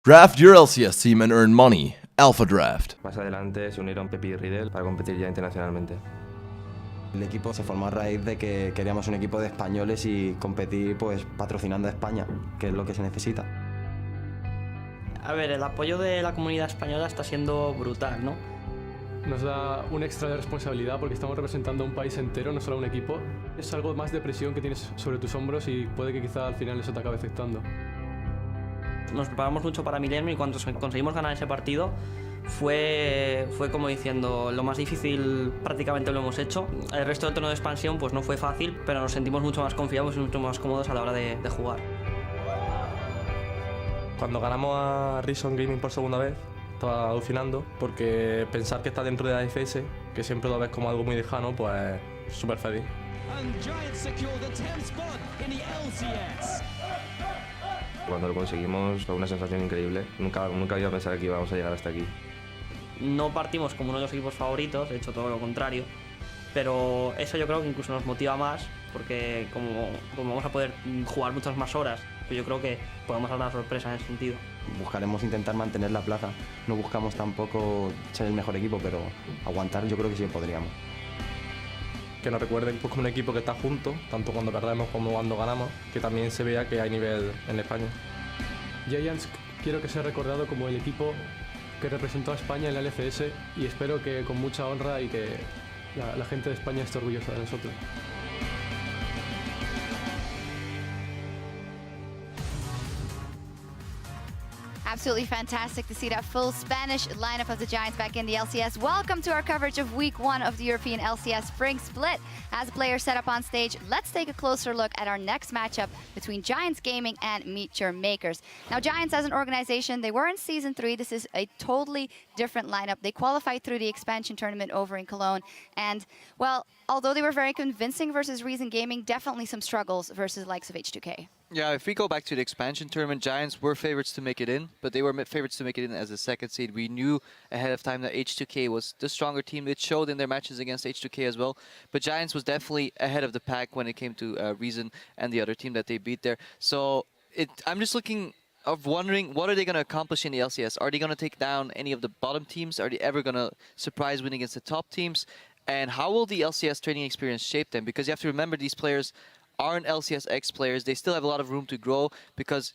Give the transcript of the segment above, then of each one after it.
Draft your LCS team and earn money. Alpha Draft. Más adelante se unieron Pepi y Riddle para competir ya internacionalmente. El equipo se formó a raíz de que queríamos un equipo de españoles y competir pues patrocinando a España, que es lo que se necesita. A ver, el apoyo de la comunidad española está siendo brutal, ¿no? Nos da un extra de responsabilidad porque estamos representando a un país entero, no solo a un equipo. Es algo más de presión que tienes sobre tus hombros y puede que quizá al final eso te acabe afectando. Nos preparamos mucho para Millennium y cuando conseguimos ganar ese partido fue como diciendo lo más difícil prácticamente lo hemos hecho. El resto del torneo de expansión pues no fue fácil, pero nos sentimos mucho más confiados y mucho más cómodos a la hora de jugar. Cuando ganamos a Reason Gaming por segunda vez, estaba alucinando porque pensar que está dentro de la AFS, que siempre lo ves como algo muy lejano, pues súper feliz. Cuando lo conseguimos fue una sensación increíble. Nunca iba a pensar que íbamos a llegar hasta aquí. No partimos como uno de los equipos favoritos, de hecho todo lo contrario, pero eso yo creo que incluso nos motiva más porque como vamos a poder jugar muchas más horas, pues yo creo que podemos dar una sorpresa en ese sentido. Buscaremos intentar mantener la plaza. No buscamos tampoco ser el mejor equipo, pero aguantar yo creo que sí podríamos. Que nos recuerden pues, como un equipo que está junto, tanto cuando perdemos como cuando ganamos, que también se vea que hay nivel en España. Giants quiero que sea recordado como el equipo que representó a España en la LCS y espero que con mucha honra y que la gente de España esté orgullosa de nosotros. Absolutely fantastic to see that full Spanish lineup of the Giants back in the LCS. Welcome to our coverage of Week 1 of the European LCS Spring Split. As players set up on stage, let's take a closer look at our next matchup between Giants Gaming and MeetYourMakers. Now, Giants as an organization, they were in Season 3. This is a totally different lineup. They qualified through the expansion tournament over in Cologne. And, well, although they were very convincing versus Reason Gaming, definitely some struggles versus the likes of H2K. Yeah, if we go back to the expansion tournament, Giants were favorites to make it in, but they were favorites to make it in as a second seed. We knew ahead of time that H2K was the stronger team. It showed in their matches against H2K as well. But Giants was definitely ahead of the pack when it came to Reason and the other team that they beat there. So I'm just wondering, what are they going to accomplish in the LCS? Are they going to take down any of the bottom teams? Are they ever going to surprise win against the top teams? And how will the LCS training experience shape them? Because you have to remember these players aren't LCSX players. They still have a lot of room to grow because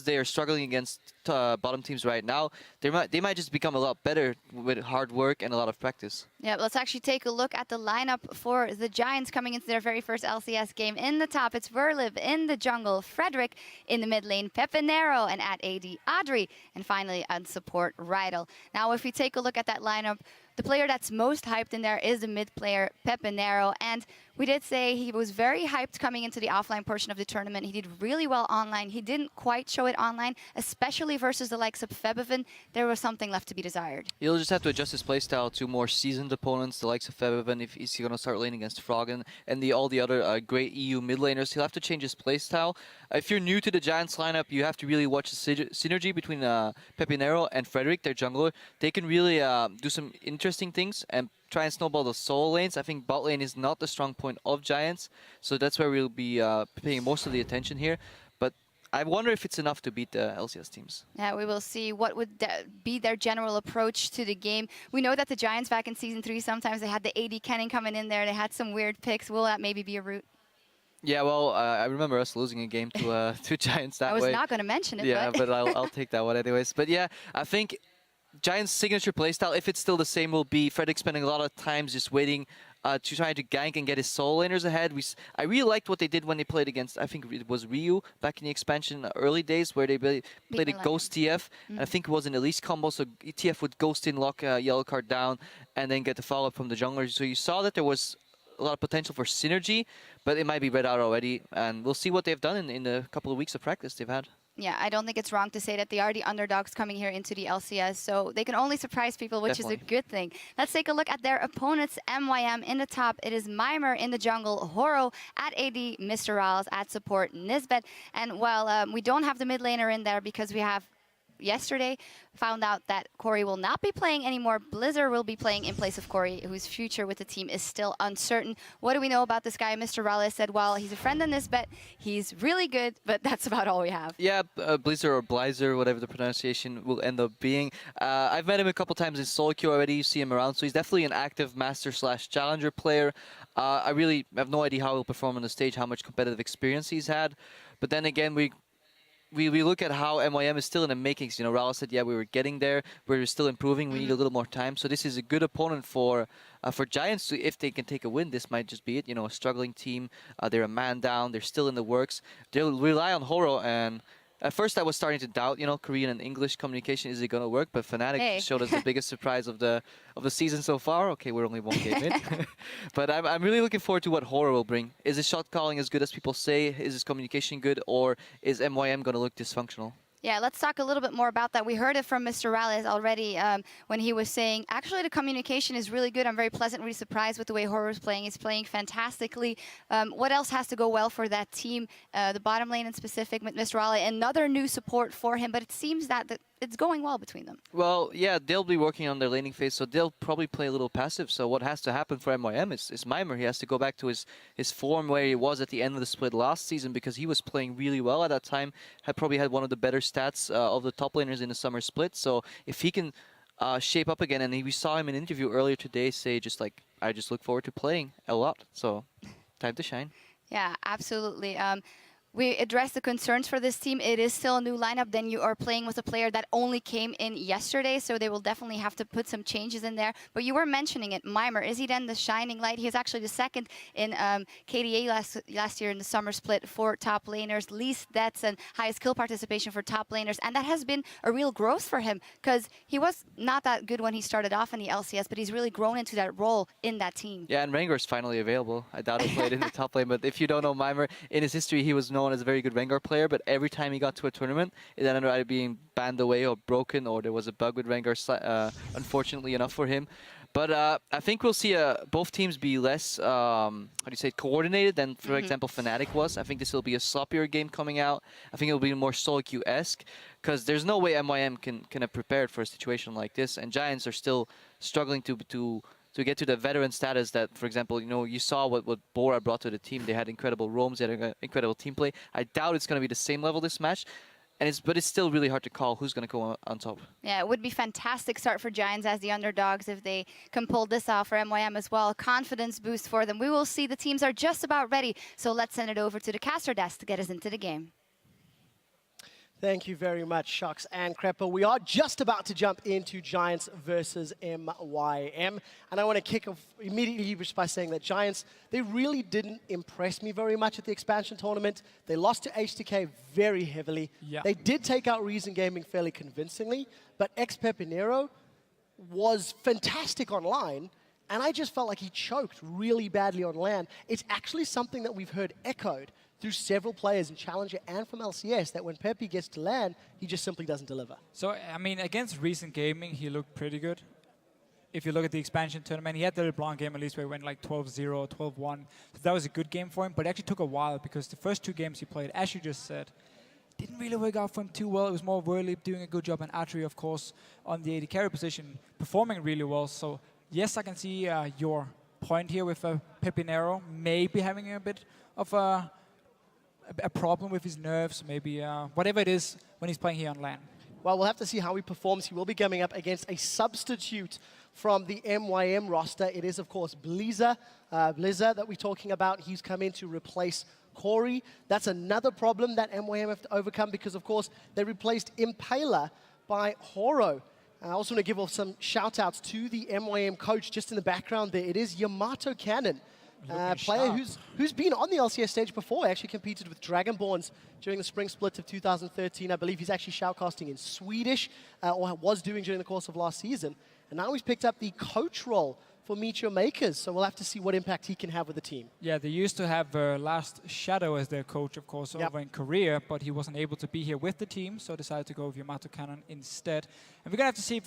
they are struggling against bottom teams right now, they might just become a lot better with hard work and a lot of practice. Yeah, let's actually take a look at the lineup for the Giants coming into their very first LCS game. In the top, it's Verliv. In the jungle, Frederick. In the mid lane, Pepinero. And at AD, Adri. And finally, on support, Rydell. Now, if we take a look at that lineup, the player that's most hyped in there is the mid player, Pepinero. And we did say he was very hyped coming into the offline portion of the tournament. He did really well online. He didn't quite show it online, especially versus the likes of Febiven. There was something left to be desired. He'll just have to adjust his playstyle to more seasoned opponents, the likes of Febiven, if he's going to start laning against Froggen and all the other great EU mid laners. He'll have to change his playstyle. If you're new to the Giants lineup, you have to really watch the synergy between Pepinero and Frederick, their jungler. They can really do some interesting things and try and snowball the solo lanes. I think bot lane is not the strong point of Giants, so that's where we'll be paying most of the attention here. But I wonder if it's enough to beat the LCS teams. Yeah, we will see what would be their general approach to the game. We know that the Giants back in Season 3, sometimes they had the AD Cannon coming in there. They had some weird picks. Will that maybe be a route? Yeah, well, I remember us losing a game to Giants that way. I was not going to mention it, yeah, but I'll take that one anyways. But yeah, I think Giants' signature playstyle, if it's still the same, will be Frederick spending a lot of times just waiting to try to gank and get his solo laners ahead. I really liked what they did when they played against, I think it was Ryu back in the expansion early days, where they played a Ghost TF. And I think it was an Elise combo, so TF would Ghost in, lock a yellow card down, and then get the follow-up from the jungler. So you saw that there was a lot of potential for synergy, but it might be read out already. And we'll see what they've done in the couple of weeks of practice they've had. Yeah, I don't think it's wrong to say that they are the underdogs coming here into the LCS, so they can only surprise people, which is a good thing. Let's take a look at their opponents. MYM in the top, it is Mimer. In the jungle, Horo. At AD, Mr. Riles. At support, Nisbet. And while we don't have the mid laner in there because we have yesterday found out that Corey will not be playing anymore. Blizzard will be playing in place of Corey, whose future with the team is still uncertain. What do we know about this guy? Mr. Raleigh said, well, he's a friend in this bet. He's really good, but that's about all we have. Yeah, Blizzard or Blizer, whatever the pronunciation will end up being. I've met him a couple times in solo queue already. You see him around, so he's definitely an active master/challenger player. I really have no idea how he'll perform on the stage, how much competitive experience he's had. But then again, we look at how MYM is still in the makings. You know, Raul said, yeah, we were getting there. We're still improving. We need a little more time. So this is a good opponent for Giants. If they can take a win, this might just be it. You know, a struggling team. They're a man down. They're still in the works. They'll rely on Horo. And at first I was starting to doubt, you know, Korean and English communication, is it going to work? But Fnatic showed us the biggest surprise of the season so far. Okay, we're only one game in. But I'm really looking forward to what Horo will bring. Is his shot calling as good as people say? Is his communication good? Or is MYM going to look dysfunctional? Yeah, let's talk a little bit more about that. We heard it from Mr. Rales already when he was saying, actually, the communication is really good. I'm very pleasantly surprised with the way Horo's playing. He's playing fantastically. What else has to go well for that team? The bottom lane in specific, with Mr. Raleigh, another new support for him, but it seems that it's going well between them. Well, yeah, they'll be working on their laning phase, so they'll probably play a little passive. So what has to happen for MYM is Mimer. He has to go back to his form where he was at the end of the split last season, because he was playing really well at that time. Had probably had one of the better stats of the top laners in the summer split. So if he can shape up again, and we saw him in an interview earlier today say just like, I just look forward to playing a lot. So time to shine. Yeah, absolutely. We addressed the concerns for this team. It is still a new lineup. Then you are playing with a player that only came in yesterday, so they will definitely have to put some changes in there. But you were mentioning it, Mimer. Is he then the shining light? He was actually the second in KDA last year in the summer split for top laners, least deaths and highest kill participation for top laners. And that has been a real growth for him, because he was not that good when he started off in the LCS, but he's really grown into that role in that team. Yeah, and Rengar's finally available. I doubt he played in the top lane, but if you don't know Mimer, in his history, he was known as a very good Rengar player, but every time he got to a tournament, it ended up either being banned away or broken, or there was a bug with Rengar, unfortunately enough for him. But I think we'll see both teams be less, how do you say, coordinated than, for example, Fnatic was. I think this will be a sloppier game coming out. I think it'll be more solo queue-esque, because there's no way MYM can have prepared for a situation like this, and Giants are still struggling to get to the veteran status that, for example, you know, you saw what Bora brought to the team. They had incredible roams, they had incredible team play. I doubt it's going to be the same level this match, but it's still really hard to call who's going to go on top. Yeah, it would be fantastic start for Giants as the underdogs if they can pull this off, for MYM as well. Confidence boost for them. We will see. The teams are just about ready, so let's send it over to the caster desk to get us into the game. Thank you very much, Shucks and Crepper. We are just about to jump into Giants versus MYM. And I want to kick off immediately just by saying that Giants, they really didn't impress me very much at the expansion tournament. They lost to HTK very heavily. Yeah. They did take out Reason Gaming fairly convincingly, but Pepinero was fantastic online. And I just felt like he choked really badly on LAN. It's actually something that we've heard echoed through several players in Challenger and from LCS, that when Pepe gets to LAN, he just simply doesn't deliver. So, I mean, against Recent Gaming, he looked pretty good. If you look at the expansion tournament, he had the LeBlanc game at least where he went like 12-0, 12-1. So that was a good game for him, but it actually took a while because the first two games he played, as you just said, didn't really work out for him too well. It was more Verlip doing a good job, and Atri, of course, on the AD carry position, performing really well. So, yes, I can see your point here with Pepinero maybe having a bit of a problem with his nerves, maybe whatever it is when he's playing here on LAN. Well, we'll have to see how he performs. He will be coming up against a substitute from the MYM roster. It is, of course, Blizzard that we're talking about. He's come in to replace Corey. That's another problem that MYM have to overcome because, of course, they replaced Impaler by Horo. I also want to give off some shout-outs to the MYM coach just in the background there. It is Yamato Cannon. Player who's been on the LCS stage before. Actually competed with Dragonborns during the spring split of 2013. I believe he's actually shoutcasting in Swedish, or was doing during the course of last season. And now he's picked up the coach role for MeetYourMakers, so we'll have to see what impact he can have with the team. Yeah, they used to have Last Shadow as their coach, of course, over in Korea, but he wasn't able to be here with the team, so decided to go with Yamato Cannon instead. And we're going to have to see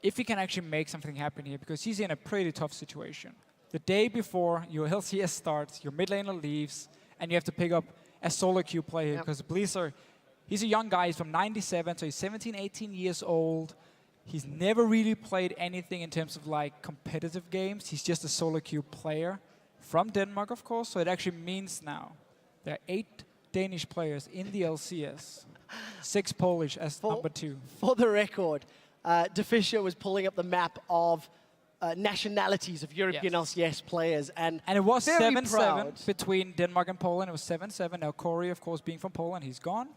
if he can actually make something happen here, because he's in a pretty tough situation. The day before your LCS starts, your mid laner leaves, and you have to pick up a solo queue play here, because Blizzard, He's a young guy. He's from 97, so he's 17, 18 years old. He's never really played anything in terms of like competitive games. He's just a solo queue player from Denmark, of course. So it actually means now there are 8 Danish players in the LCS, 6 Polish as number 2. For the record, DeFischer was pulling up the map of nationalities of European LCS players, and it was very 7-7 proud. between Denmark and Poland. It was 7-7. Now Corey, of course, being from Poland, he's gone.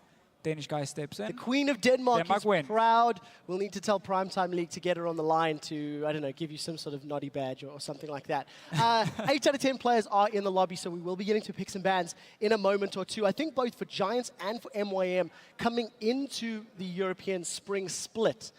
Danish guy steps in. The Queen of Denmark is win. proud. We'll need to tell Primetime League to get her on the line to, I don't know, give you some sort of naughty badge or something like that. 8 out of 10 players are in the lobby, so we will be getting to picks and bans in a moment or two. I think both for Giants and for MYM coming into the European spring split,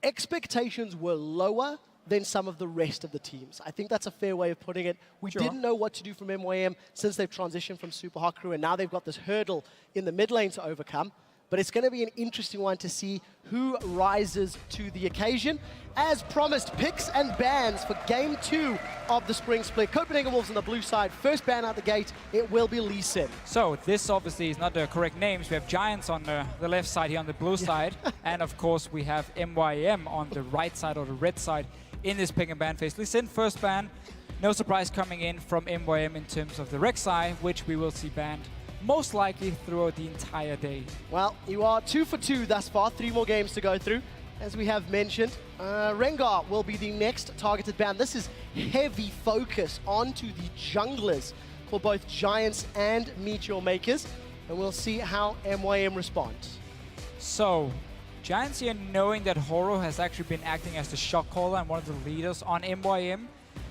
expectations were lower than some of the rest of the teams. I think that's a fair way of putting it. We didn't know what to do from MYM since they've transitioned from Super Hot Crew, and now they've got this hurdle in the mid lane to overcome. But it's going to be an interesting one to see who rises to the occasion. As promised, picks and bans for Game 2 of the Spring Split. Copenhagen Wolves on the blue side. First ban out the gate, it will be Lee Sin. So this obviously is not the correct names. We have Giants on the left side here on the blue side. And of course we have MYM on the right side or the red side in this pick and ban phase. Lee Sin, first ban. No surprise coming in from MYM in terms of the Rek'Sai, which we will see banned most likely throughout the entire day. Well, you are 2 for 2 thus far. 3 more games to go through. As we have mentioned, Rengar will be the next targeted ban. This is heavy focus onto the junglers for both Giants and MeetYourMakers. And we'll see how MYM responds. So, Giants here knowing that Horo has actually been acting as the shot caller and one of the leaders on MYM,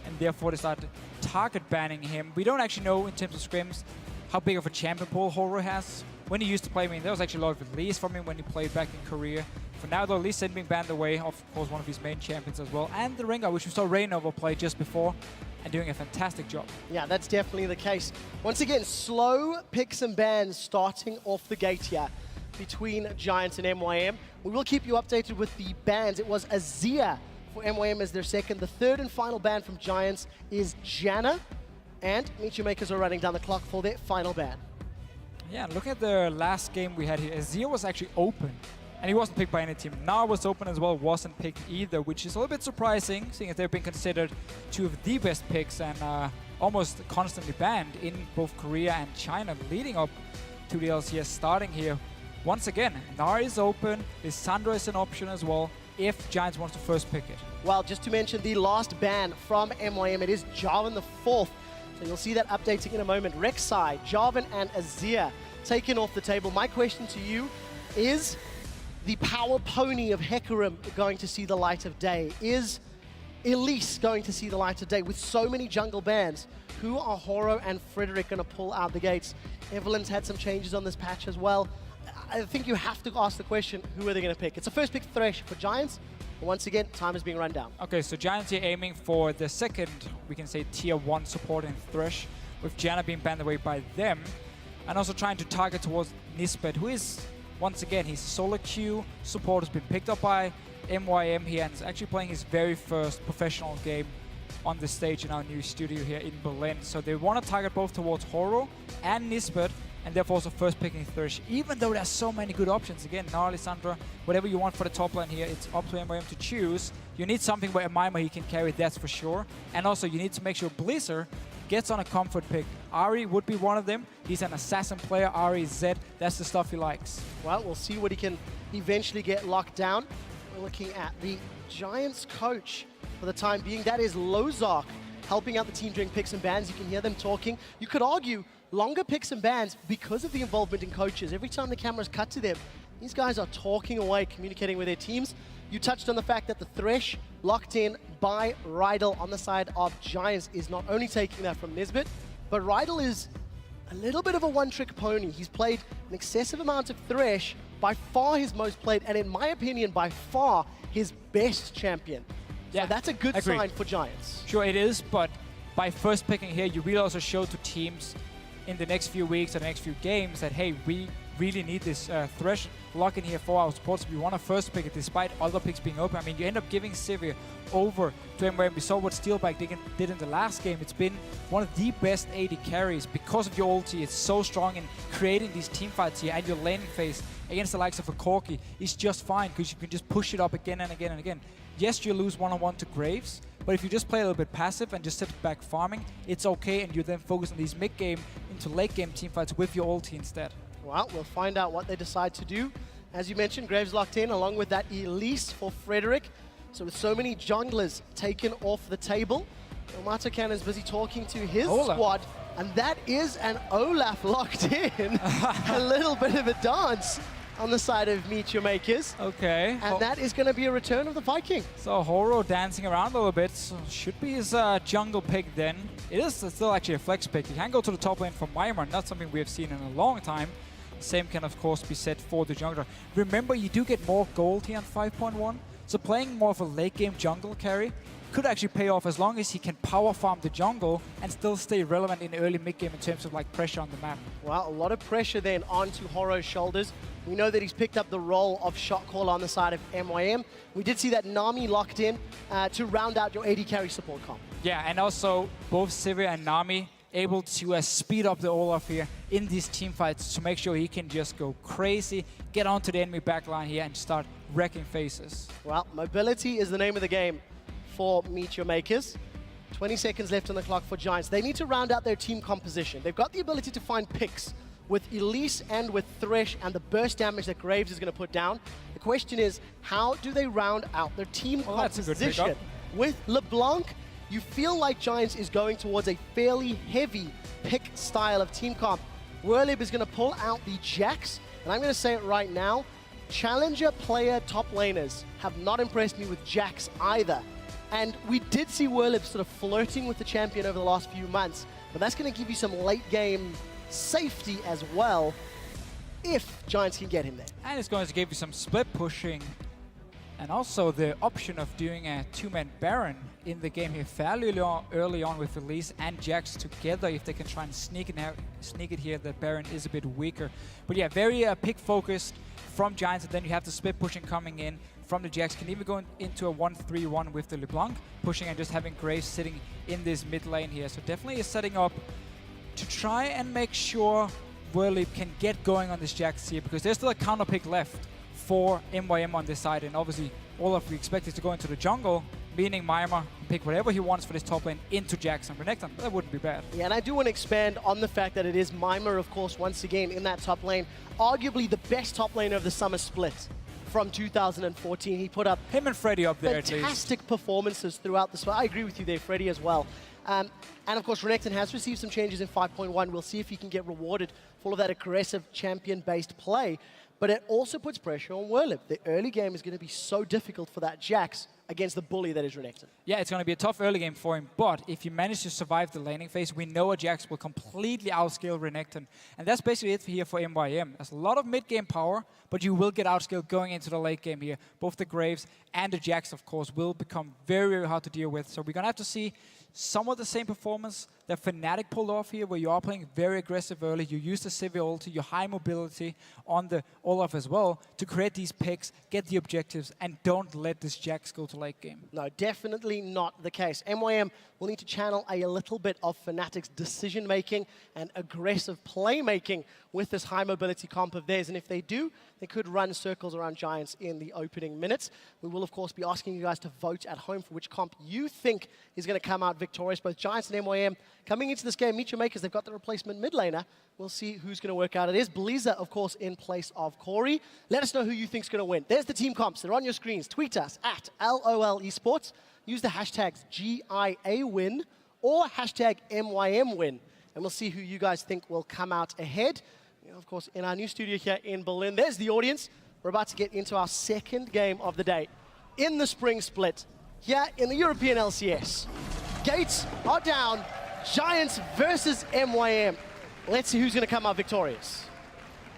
and therefore they start target banning him. We don't actually know in terms of scrims how big of a champion pool Horo has. When he used to play, I mean, there was actually a lot of release from him when he played back in Korea. For now, though, Lee Sin being banned away, of course, one of his main champions as well. And the Rengar, which we saw Rainover play just before, and doing a fantastic job. Yeah, that's definitely the case. Once again, slow picks and bans starting off the gate here between Giants and MYM. We will keep you updated with the bans. It was Azir for MYM as their second. The third and final ban from Giants is Janna. And MeetYourMakers are running down the clock for their final ban. Yeah, look at the last game we had here. Azir was actually open, and he wasn't picked by any team. Now was open as well, wasn't picked either, which is a little bit surprising, seeing as they've been considered 2 of the best picks and almost constantly banned in both Korea and China, leading up to the LCS starting here. Once again, Nar is open, Lissandra is an option as well, if Giants wants to first pick it. Well, just to mention the last ban from MYM, it is Jarvan the 4th. So you'll see that updating in a moment. Rek'Sai, Jarvan, and Azir taken off the table. My question to you is, the power pony of Hecarim going to see the light of day? Is Elise going to see the light of day? With so many jungle bans, who are Horo and Frederick going to pull out the gates? Evelyn's had some changes on this patch as well. I think you have to ask the question, who are they going to pick? It's a first pick Thresh for Giants. Once again, time is being run down. Okay, so Giants here aiming for the second, we can say, tier 1 support in Thresh, with Janna being banned away by them, and also trying to target towards Nisbet, who is, once again, he's solo queue support, has been picked up by MYM here, and is actually playing his very first professional game on the stage in our new studio here in Berlin. So they want to target both towards Horo and Nisbet, and therefore also first picking Thresh, even though there's so many good options. Again, Nar, Lissandra, whatever you want for the top lane here, it's up to MYM to choose. You need something where Mima he can carry, that's for sure. And also you need to make sure Blizzard gets on a comfort pick. Ahri would be one of them. He's an assassin player, Ahri Z, that's the stuff he likes. Well, we'll see what he can eventually get locked down. We're looking at the Giants coach for the time being. That is Lozark, helping out the team during picks and bans. You can hear them talking. You could argue longer picks and bans because of the involvement in coaches. Every time the cameras cut to them, these guys are talking away, communicating with their teams. You touched on the fact that the Thresh locked in by Rydell on the side of Giants is not only taking that from Nisbet, but Rydell is a little bit of a one-trick pony. He's played an excessive amount of Thresh, by far his most played, and in my opinion, by far his best champion. Yeah, so that's a good sign for Giants. Sure it is, but by first picking here, you really also show to teams in the next few weeks or the next few games that, hey, we really need this Thresh lock in here for our supports. We want to first pick it despite other picks being open. I mean, you end up giving Sivir over to MYM. We saw what Steelback did in the last game. It's been one of the best AD carries because of your ulti. It's so strong in creating these team fights here, and your laning phase against the likes of a Corki is just fine because you can just push it up again and again and again. Yes, you lose one-on-one to Graves, but if you just play a little bit passive and just sit back farming, it's okay, and you then focus on these mid-game into late-game teamfights with your ulti instead. Well, we'll find out what they decide to do. As you mentioned, Graves locked in, along with that Elise for Frederick. So with so many junglers taken off the table, Matakan is busy talking to his squad, and that is an Olaf locked in. A little bit of a dance on the side of MeetYourMakers. Okay. And that is going to be a return of the Viking. So Horo dancing around a little bit. So should be his jungle pick then. It is still actually a flex pick. He can go to the top lane for Myanmar, not something we have seen in a long time. Same can of course be said for the jungler. Remember, you do get more gold here on 5.1. So playing more of a late game jungle carry could actually pay off as long as he can power farm the jungle and still stay relevant in early mid game in terms of like pressure on the map. Well, a lot of pressure then onto Horo's shoulders. We know that he's picked up the role of shot caller on the side of MYM. We did see that Nami locked in to round out your AD carry support comp. Yeah, and also both Sivir and Nami able to speed up the Olaf here in these team fights to make sure he can just go crazy, get onto the enemy backline here and start wrecking faces. Well, mobility is the name of the game for MeetYourMakers. 20 seconds left on the clock for Giants. They need to round out their team composition. They've got the ability to find picks with Elise and with Thresh and the burst damage that Graves is going to put down. The question is, how do they round out their team composition? With LeBlanc, you feel like Giants is going towards a fairly heavy pick style of team comp. Werlib is going to pull out the Jax, and I'm going to say it right now, challenger player top laners have not impressed me with Jax either. And we did see Werlib sort of flirting with the champion over the last few months, but that's going to give you some late game safety as well, if Giants can get him there. And it's going to give you some split pushing, and also the option of doing a two-man Baron in the game here fairly early on with Elise and Jax together. If they can try and sneak it here, the Baron is a bit weaker. But yeah, very pick-focused from Giants, and then you have the split pushing coming in from the Jax. Can even go into a 1-3-1 with the LeBlanc pushing and just having Graves sitting in this mid lane here. So definitely is setting up to try and make sure Werlib can get going on this Jax here, because there's still a counter pick left for MYM on this side, and obviously Olaf we expect is to go into the jungle, meaning Myanmar pick whatever he wants for this top lane into Jax and Renekton. That wouldn't be bad. Yeah, and I do want to expand on the fact that it is Myanmar, of course, once again in that top lane, arguably the best top laner of the summer split from 2014. He put up him and Freddy up there fantastic performances throughout the split. I agree with you there, Freddy as well. And of course, Renekton has received some changes in 5.1. We'll see if he can get rewarded for all of that aggressive champion-based play. But it also puts pressure on Werlib. The early game is going to be so difficult for that Jax against the bully that is Renekton. Yeah, it's going to be a tough early game for him, but if you manage to survive the laning phase, we know a Jax will completely outscale Renekton. And that's basically it here for MYM. There's a lot of mid-game power, but you will get outscaled going into the late game here. Both the Graves and the Jax, of course, will become very, very hard to deal with. So we're going to have to see some of the same performance that Fnatic pulled off here, where you are playing very aggressive early. You use the Sivir ulti, your high mobility on the Olaf as well to create these picks, get the objectives, and don't let this Jax go to late game. No, definitely not the case. MYM will need to channel a little bit of Fnatic's decision-making and aggressive playmaking with this high mobility comp of theirs. And if they do, they could run circles around Giants in the opening minutes. We will, of course, be asking you guys to vote at home for which comp you think is going to come out victorious. Both Giants and MYM coming into this game, MeetYourMakers, they've got the replacement mid laner. We'll see who's going to work out. It is Bliza, of course, in place of Corey. Let us know who you think's going to win. There's the team comps. They're on your screens. Tweet us at LOL Esports. Use the hashtags GIAWin or hashtag MYMWin. And we'll see who you guys think will come out ahead. You know, of course, in our new studio here in Berlin, there's the audience. We're about to get into our second game of the day in the spring split here in the European LCS. Gates are down. Giants versus MYM. Let's see who's going to come out victorious.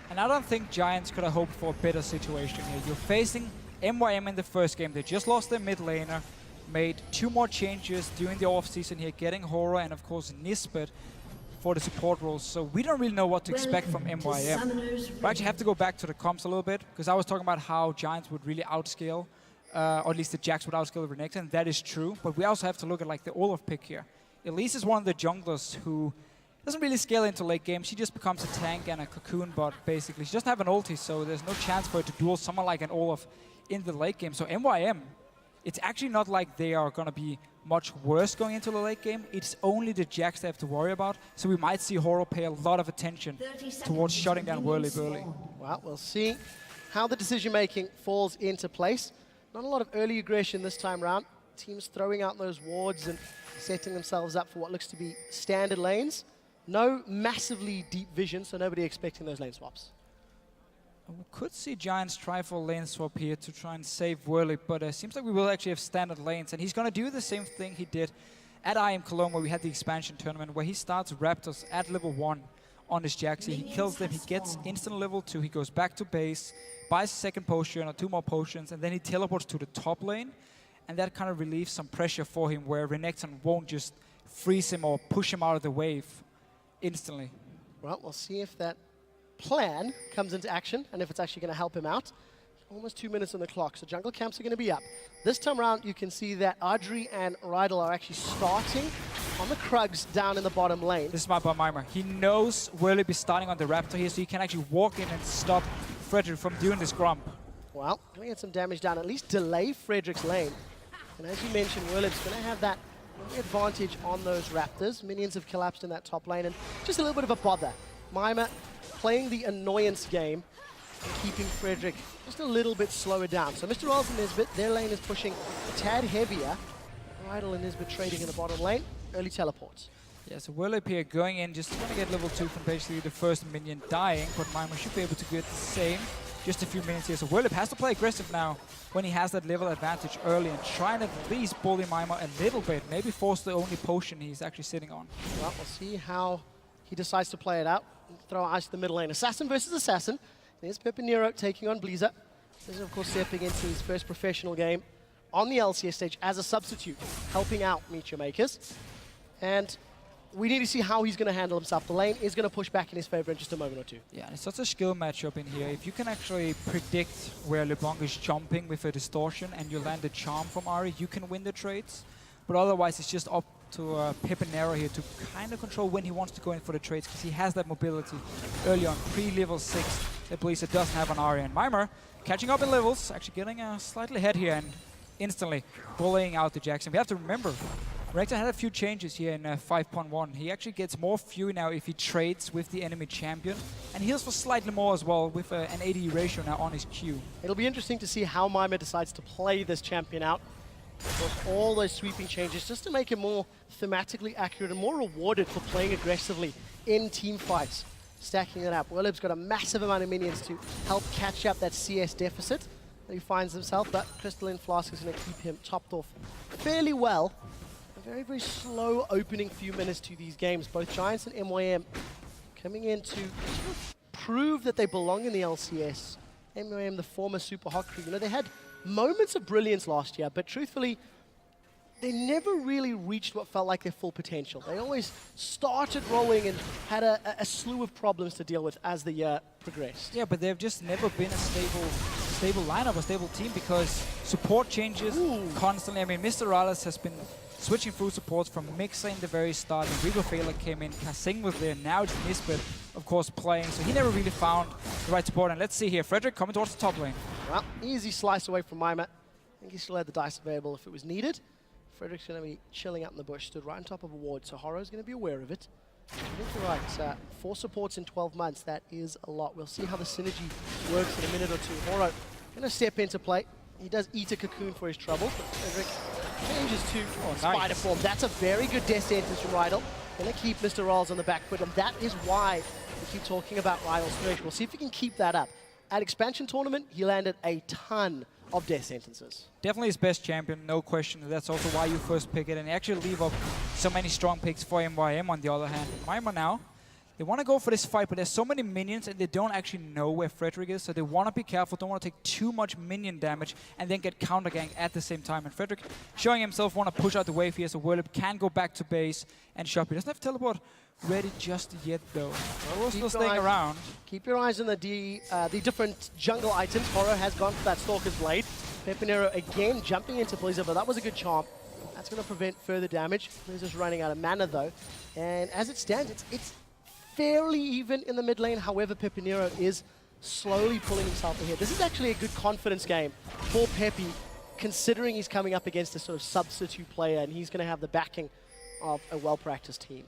And I don't think Giants could have hoped for a better situation here. You're facing MYM in the first game. They just lost their mid laner, made 2 more changes during the offseason here, getting Horo and, of course, Nisbet for the support roles. So we don't really know what to expect from MYM. We actually have to go back to the comps a little bit, because I was talking about how Giants would really outscale, or at least the Jax would outscale Renekton. That is true, but we also have to look at like the Olaf pick here. Elise is one of the junglers who doesn't really scale into late game. She just becomes a tank and a cocoon bot, basically. She doesn't have an ulti, so there's no chance for her to duel someone like an Olaf in the late game. So MYM, it's actually not like they are going to be much worse going into the late game. It's only the Jax they have to worry about. So we might see Horo pay a lot of attention towards shutting down Whirlip early. Well, we'll see how the decision-making falls into place. Not a lot of early aggression this time round. Teams throwing out those wards and setting themselves up for what looks to be standard lanes. No massively deep vision, so nobody expecting those lane swaps. We could see Giants try for a lane swap here to try and save Whirlip, but it seems like we will actually have standard lanes, and he's going to do the same thing he did at IM Cologne, where we had the expansion tournament, where he starts Raptors at level 1 on his Jaxi. He kills them, he gets instant level 2, he goes back to base, buys a second potion or 2 more potions, and then he teleports to the top lane, and that kind of relieves some pressure for him, where Renekton won't just freeze him or push him out of the wave instantly. Well, we'll see if that plan comes into action and if it's actually going to help him out. Almost 2 minutes on the clock, so jungle camps are going to be up. This time around, you can see that Audrey and Rydal are actually starting on the Krugs down in the bottom lane. This is smart by Mimir. He knows Whirlip is starting on the Raptor here, so he can actually walk in and stop Frederick from doing this grump. Well, going to get some damage down, at least delay Frederick's lane. And as you mentioned, Whirlip's going to have that advantage on those Raptors. Minions have collapsed in that top lane, and just a little bit of a bother. Mimir playing the annoyance game and keeping Frederick just a little bit slower down. So Mr. Rolls and Nisbet, their lane is pushing a tad heavier. Rydal and Nisbet trading in the bottom lane. Early teleports. Yeah, so Whirlip here going in, just trying to get level 2 from basically the first minion dying, but Mimir should be able to get the same. Just a few minutes here, so Whirlip has to play aggressive now when he has that level advantage early and try and at least bully Mimir a little bit, maybe force the only potion he's actually sitting on. Well, we'll see how he decides to play it out. Throw eyes to the middle lane. Assassin versus Assassin. There's Pepinero taking on Blizzard. This is, of course, stepping into his first professional game on the LCS stage as a substitute, helping out MeetYourMakers. And we need to see how he's going to handle himself. The lane is going to push back in his favor in just a moment or two. Yeah, and it's such a skill matchup in here. If you can actually predict where LeBlanc is jumping with a distortion and you land a charm from Ahri, you can win the trades. But otherwise, it's just up to Pepinero here to kind of control when he wants to go in for the trades, because he has that mobility early on, pre-level 6, that Blizzard doesn't have on Ahri. And Mimir catching up in levels, actually getting slightly ahead here and instantly bullying out the Jackson. We have to remember, Renekton had a few changes here in 5.1. He actually gets more fury now if he trades with the enemy champion, and heals for slightly more as well with an AD ratio now on his Q. It'll be interesting to see how Mimir decides to play this champion out. Of course, all those sweeping changes just to make him more thematically accurate and more rewarded for playing aggressively in team fights. Stacking it up. Whirlip's got a massive amount of minions to help catch up that CS deficit that he finds himself, but Crystalline Flask is going to keep him topped off fairly well. A very, very slow opening few minutes to these games. Both Giants and MYM coming in to prove that they belong in the LCS. MYM, the former Super Hot Crew, you know, they had moments of brilliance last year, but truthfully, they never really reached what felt like their full potential. They always started rolling and had a slew of problems to deal with as the year progressed. Yeah, but they've just never been a stable lineup, a stable team, because support changes constantly. I mean, Mr. Rales has been switching through supports from Mixer in the very start, and Rigo Fela came in, Kasing was there, now it's Nisbet, of course, playing, so he never really found the right support. And let's see here, Frederick coming towards the top lane. Well, easy slice away from Mimir. I think he still had the dice available if it was needed. Frederick's going to be chilling out in the bush, stood right on top of a ward, so Horo's going to be aware of it. I think you're right, 4 supports in 12 months, that is a lot. We'll see how the synergy works in a minute or two. Horo going to step into play. He does eat a cocoon for his trouble, but Frederick changes to spider form. That's a very good death sentence from Rydal. Going to keep Mr. Rolls on the back foot, and that is why we keep talking about Rydal's strength. We'll see if he can keep that up. At Expansion Tournament, he landed a ton of death sentences. Definitely his best champion, no question. That's also why you first pick it, and actually leave up so many strong picks for MYM on the other hand. Mimir now, they want to go for this fight, but there's so many minions and they don't actually know where Frederick is, so they want to be careful, don't want to take too much minion damage and then get counter-ganked at the same time. And Frederick showing himself want to push out the wave here, so Whirlip can go back to base and shop. He doesn't have teleport ready just yet though. We're still staying around. Keep your eyes on the different jungle items. Horo has gone for that Stalker's Blade. Pepinero again jumping into Blizzard, but that was a good charm. That's going to prevent further damage. Blizzard's running out of mana though. And as it stands, it's fairly even in the mid lane. However, Pepinero is slowly pulling himself ahead. This is actually a good confidence game for Pepe, considering he's coming up against a sort of substitute player and he's going to have the backing of a well-practiced team.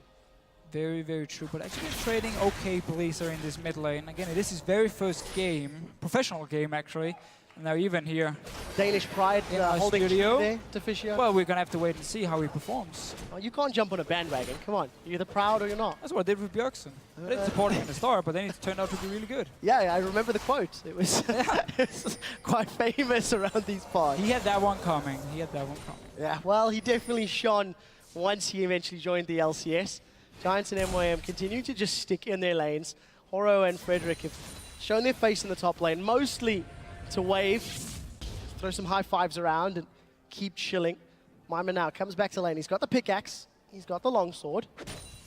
Very, very true. But actually trading okay Blazer in this mid lane. Again, this is his very first game, professional game actually. And now even here. Danish pride in our holding studio. there to Fischer. Well, we're going to have to wait and see how he performs. Oh, you can't jump on a bandwagon. Come on. You're either proud or you're not. That's what I did with Björksen. I didn't support him at the start, but then it turned out to be really good. Yeah, I remember the quote. It was, it was quite famous around these parts. He had that one coming. He had that one coming. Yeah, well, he definitely shone once he eventually joined the LCS. Giants and MYM continue to just stick in their lanes. Horo and Frederick have shown their face in the top lane, mostly to wave, throw some high fives around and keep chilling. Mima now comes back to lane. He's got the pickaxe. He's got the longsword.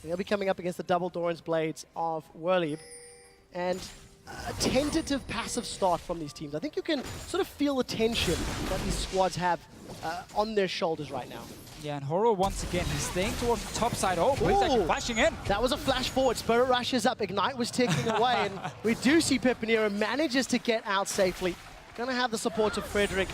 He'll be coming up against the double Doran's blades of Werlieb. And a tentative passive start from these teams. I think you can sort of feel the tension that these squads have on their shoulders right now. Yeah, and Horo once again, he's staying towards the top side. Oh, but he's actually flashing in. That was a flash forward. Spirit rushes up. Ignite was ticking away. And we do see Pepinero manages to get out safely. Going to have the support of Frederick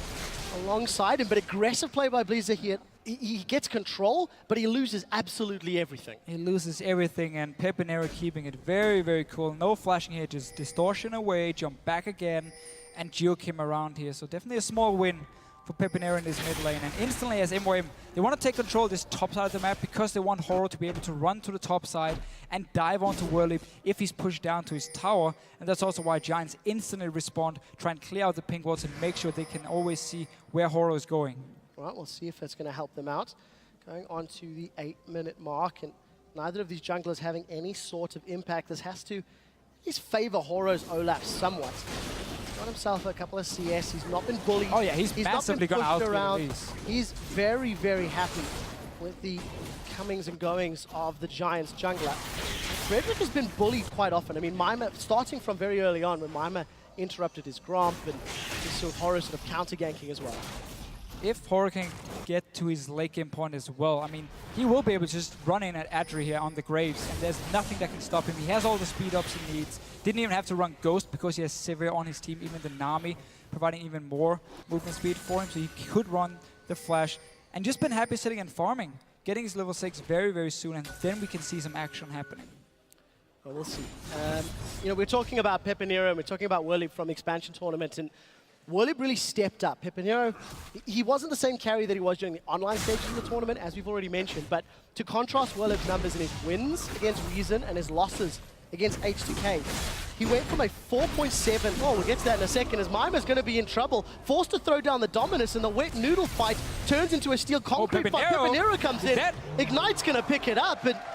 alongside him, but aggressive play by Blizzard here. He gets control, but he loses absolutely everything. He loses everything, and Pepinero keeping it very, very cool. No flashing here, just distortion away, jump back again, and juke him around here. So definitely a small win for Pepinero in this mid lane. And instantly as MYM, they want to take control of this top side of the map because they want Horo to be able to run to the top side and dive onto Werlieb if he's pushed down to his tower. And that's also why Giants instantly respond, try and clear out the pink walls and make sure they can always see where Horo is going. All right, we'll see if that's going to help them out. Going on to the 8-minute mark, and neither of these junglers having any sort of impact. This has to at least favor Horo's Olaf somewhat. Got himself a couple of CS. He's not been bullied. Oh yeah, he's massively gone out around. He's very, very happy with the comings and goings of the Giants jungler. Frederick has been bullied quite often. I mean, Mima, starting from very early on when Mima interrupted his Gromp and just sort of Horo sort of counter-ganking as well. If Horo can get to his late game point as well, I mean, he will be able to just run in at Adri here on the Graves, and there's nothing that can stop him. He has all the speed ups he needs. Didn't even have to run Ghost because he has Sivir on his team, even the Nami, providing even more movement speed for him, so he could run the Flash. And just been happy sitting and farming, getting his level 6 very, very soon, and then we can see some action happening. Well, we'll see. You know, we're talking about Pepinero, and we're talking about Werlieb from the expansion tournament, and Werlieb really stepped up. Pepinero, he wasn't the same carry that he was during the online stages of the tournament, as we've already mentioned, but to contrast Werlieb's numbers in his wins against Reason and his losses against H2K, he went from a 4.7, oh, we'll get to that in a second, as Mima's going to be in trouble, forced to throw down the Dominus, and the wet noodle fight turns into a steel concrete fight. Pepinero comes in, Ignite's going to pick it up, but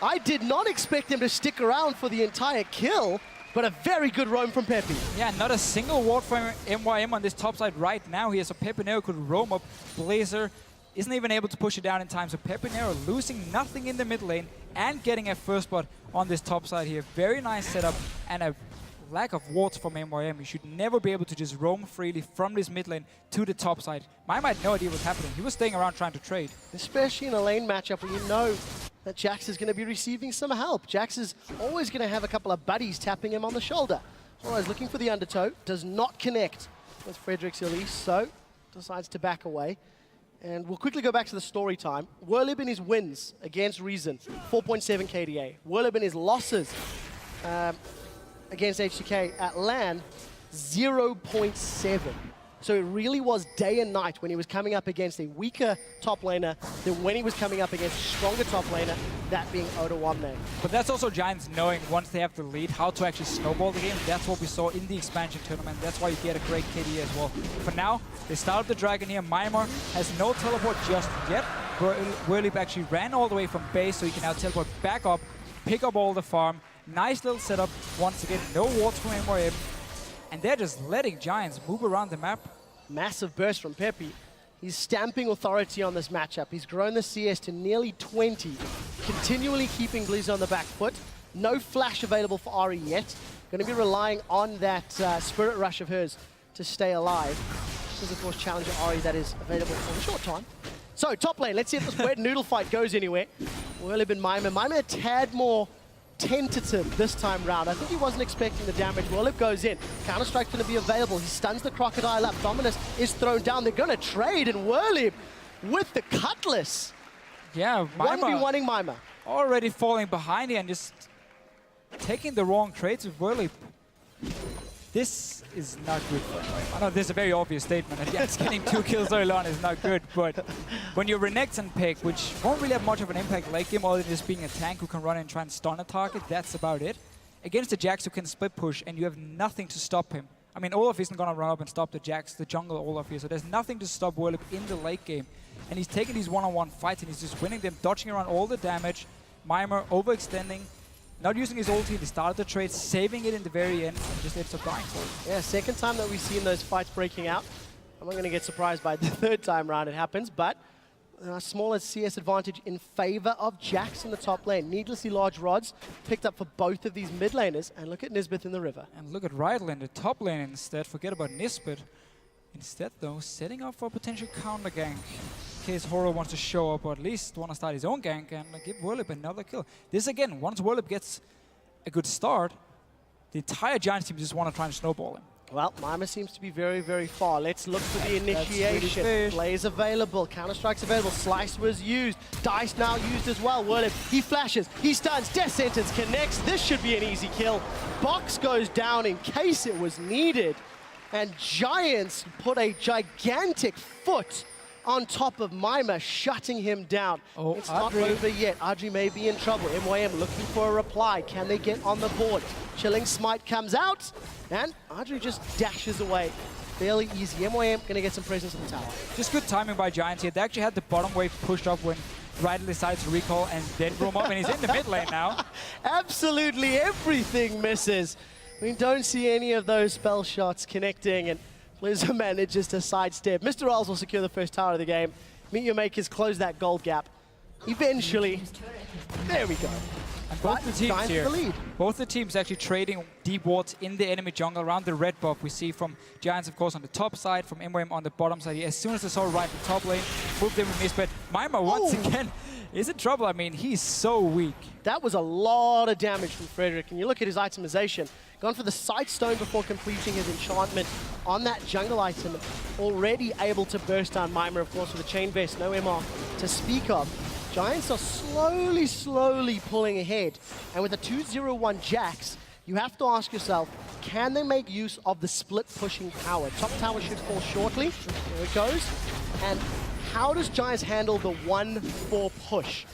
I did not expect him to stick around for the entire kill. But a very good roam from Pepe. Yeah, not a single ward from MYM on this top side right now here, so Pepinero could roam up. Blazer isn't even able to push it down in time, so Pepinero losing nothing in the mid lane and getting a first spot on this top side here. Very nice setup and a lack of wards from MYM. You should never be able to just roam freely from this mid lane to the top side. Mima had no idea what's happening. He was staying around trying to trade. Especially in a lane matchup where you know that Jax is going to be receiving some help. Jax is always going to have a couple of buddies tapping him on the shoulder. Always looking for the undertow, does not connect with Frederick's Elise, so decides to back away. And we'll quickly go back to the story time. Werlieb in his wins against Reason, 4.7 KDA. Werlieb in his losses against H2K at LAN, 0.7. So it really was day and night when he was coming up against a weaker top laner than when he was coming up against a stronger top laner, that being Oda1 But that's also Giants knowing once they have the lead how to actually snowball the game. That's what we saw in the expansion tournament. That's why you get a great KD as well. For now, they started the Dragon here. Mima has no teleport just yet. Werlieb actually ran all the way from base, so he can now teleport back up, pick up all the farm. Nice little setup. Once again, no wards from MYM. And they're just letting Giants move around the map. Massive burst from Pepe. He's stamping authority on this matchup. He's grown the CS to nearly 20, continually keeping Blizz on the back foot. No flash available for Ari yet. Going to be relying on that Spirit Rush of hers to stay alive. This is, of course, Challenger Ari that is available for a short time. So, top lane, let's see if this wet noodle fight goes anywhere. Whirlib and Mima. Mima a tad more tentative this time round. I think he wasn't expecting the damage. Whirlib goes in. Counter-Strike's going to be available. He stuns the Crocodile up. Dominus is thrown down. They're going to trade, and Whirlib with the Cutlass. Yeah, Mima 1v1ing Mima. already falling behind here and just taking the wrong trades with Whirlib. This is not good for him. I know this is a very obvious statement, and yes, getting 2 kills early on is not good, but when you're Renekton pick, which won't really have much of an impact late game other than just being a tank who can run and try and stun a target, that's about it. Against the Jax who can split push, and you have nothing to stop him. I mean, Olaf isn't going to run up and stop the Jax, the jungle Olaf here, so there's nothing to stop Whirlib in the late game. And he's taking these one-on-one fights, and he's just winning them, dodging around all the damage. Mimir overextending, not using his ulti, he started the trade, saving it in the very end, and just ends up dying for it. Yeah, second time that we've seen those fights breaking out. I'm not going to get surprised by the third time round it happens, but a smaller CS advantage in favor of Jax in the top lane. Needlessly large rods picked up for both of these mid laners, and look at Nisbeth in the river. And look at Rydell in the top lane instead. Forget about Nisbet. Instead, though, setting up for a potential counter gank in case Horo wants to show up, or at least want to start his own gank and give Whirlib another kill. This again, once Whirlib gets a good start, the entire Giants team just want to try and snowball him. Well, Mima seems to be very, very far. Let's look for the initiation. Blaze available, Counter-Strike's available, Slice was used, Dice now used as well. Whirlib, he flashes, he stuns, Death Sentence connects. This should be an easy kill. Box goes down in case it was needed. And Giants put a gigantic foot on top of Mima, shutting him down. Oh, it's not over yet. Adri may be in trouble. MYM looking for a reply. Can they get on the board? Chilling Smite comes out, and Adri just dashes away. Fairly easy. MYM going to get some presence in the tower. Just good timing by Giants here. They actually had the bottom wave pushed up when Rydell decides to recall and then roam up, and he's in the mid lane now. Absolutely everything misses. We don't see any of those spell shots connecting, and Blizzard manages to sidestep. Mr. Rolls will secure the first tower of the game. MeetYourMakers close that gold gap. Eventually, there we go. And both the teams Giants here, the lead. both the teams actually trading deep wards in the enemy jungle around the red buff. We see from Giants, of course, on the top side, from MWM on the bottom side. As soon as they saw right in the top lane, moved in with Misbet. Mima once again is in trouble. I mean, he's so weak. That was a lot of damage from Frederick, and you look at his itemization. Gone for the Sight Stone before completing his enchantment on that jungle item. Already able to burst down Mima, of course, with a Chain Vest, no MR to speak of. Giants are slowly pulling ahead. And with a 2-0-1 Jax, you have to ask yourself, can they make use of the split pushing power? Top tower should fall shortly. There it goes. And how does Giants handle the 1-4 push?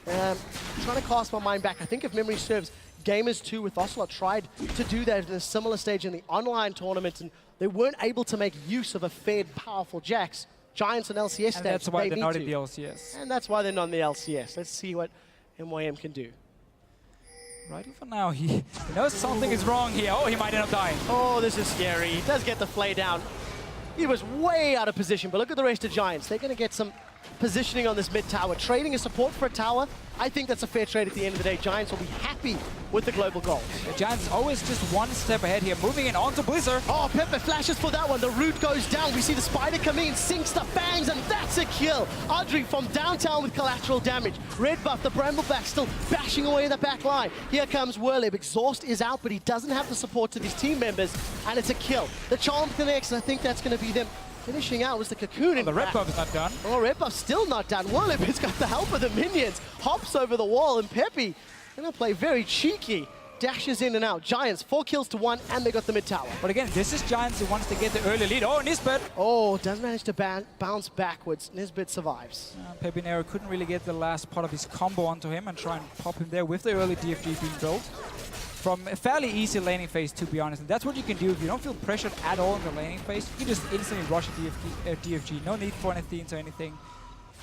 I'm trying to cast my mind back. I think if memory serves, Gamers 2 with Ocelot tried to do that at a similar stage in the online tournament, and they weren't able to make use of a fed, powerful Jax. Giants on LCS stage, And that's why they're not in the LCS. And that's why they're not in the LCS. Let's see what MYM can do. Right for now, he knows something is wrong here. Oh, he might end up dying. Oh, this is scary. He does get the flay down. He was way out of position, but look at the rest of Giants. They're going to get some positioning on this mid tower. Trading a support for a tower, I think that's a fair trade at the end of the day. Giants will be happy with the global goals. The Giants always just one step ahead here, moving in onto Blizzard. Oh, Pepper flashes for that one. The root goes down. We see the spider come in, sinks the bangs, and that's a kill. Audrey from downtown with collateral damage. Red buff, the Brambleback still bashing away the back line. Here comes Whirlib. Exhaust is out, but he doesn't have the support to his team members, and it's a kill. The charm connects, and I think that's going to be them. Finishing out was the Cocoon in The red buff is not done. Oh, red buff's still not done. Whirlib has got the help of the minions. Hops over the wall, and Peppy gonna play very cheeky. Dashes in and out. Giants 4 kills to 1, and they got the mid tower. But again, this is Giants who wants to get the early lead. Oh, Nisbet! Oh, does manage to bounce backwards. Nisbet survives. Pepinero couldn't really get the last part of his combo onto him and try and pop him there with the early DFG being built. From a fairly easy laning phase, to be honest. And that's what you can do if you don't feel pressured at all in the laning phase. You can just instantly rush a DFG. No need for anything or anything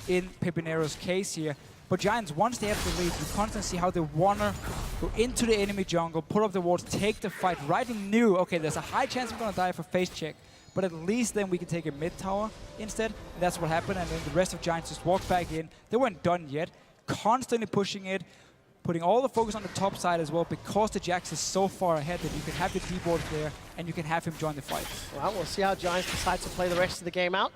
in Pepinero's case here. But Giants, once they have the lead, you constantly see how they want to go into the enemy jungle, put up the wards, take the fight. Raiden knew, okay, there's a high chance I'm going to die for face check. But at least then we can take a mid tower instead. And that's what happened. And then the rest of Giants just walked back in. They weren't done yet. Constantly pushing it. Putting all the focus on the top side as well, because the Jax is so far ahead that you can have the D-board there and you can have him join the fight. Well, we'll see how Giants decide to play the rest of the game out.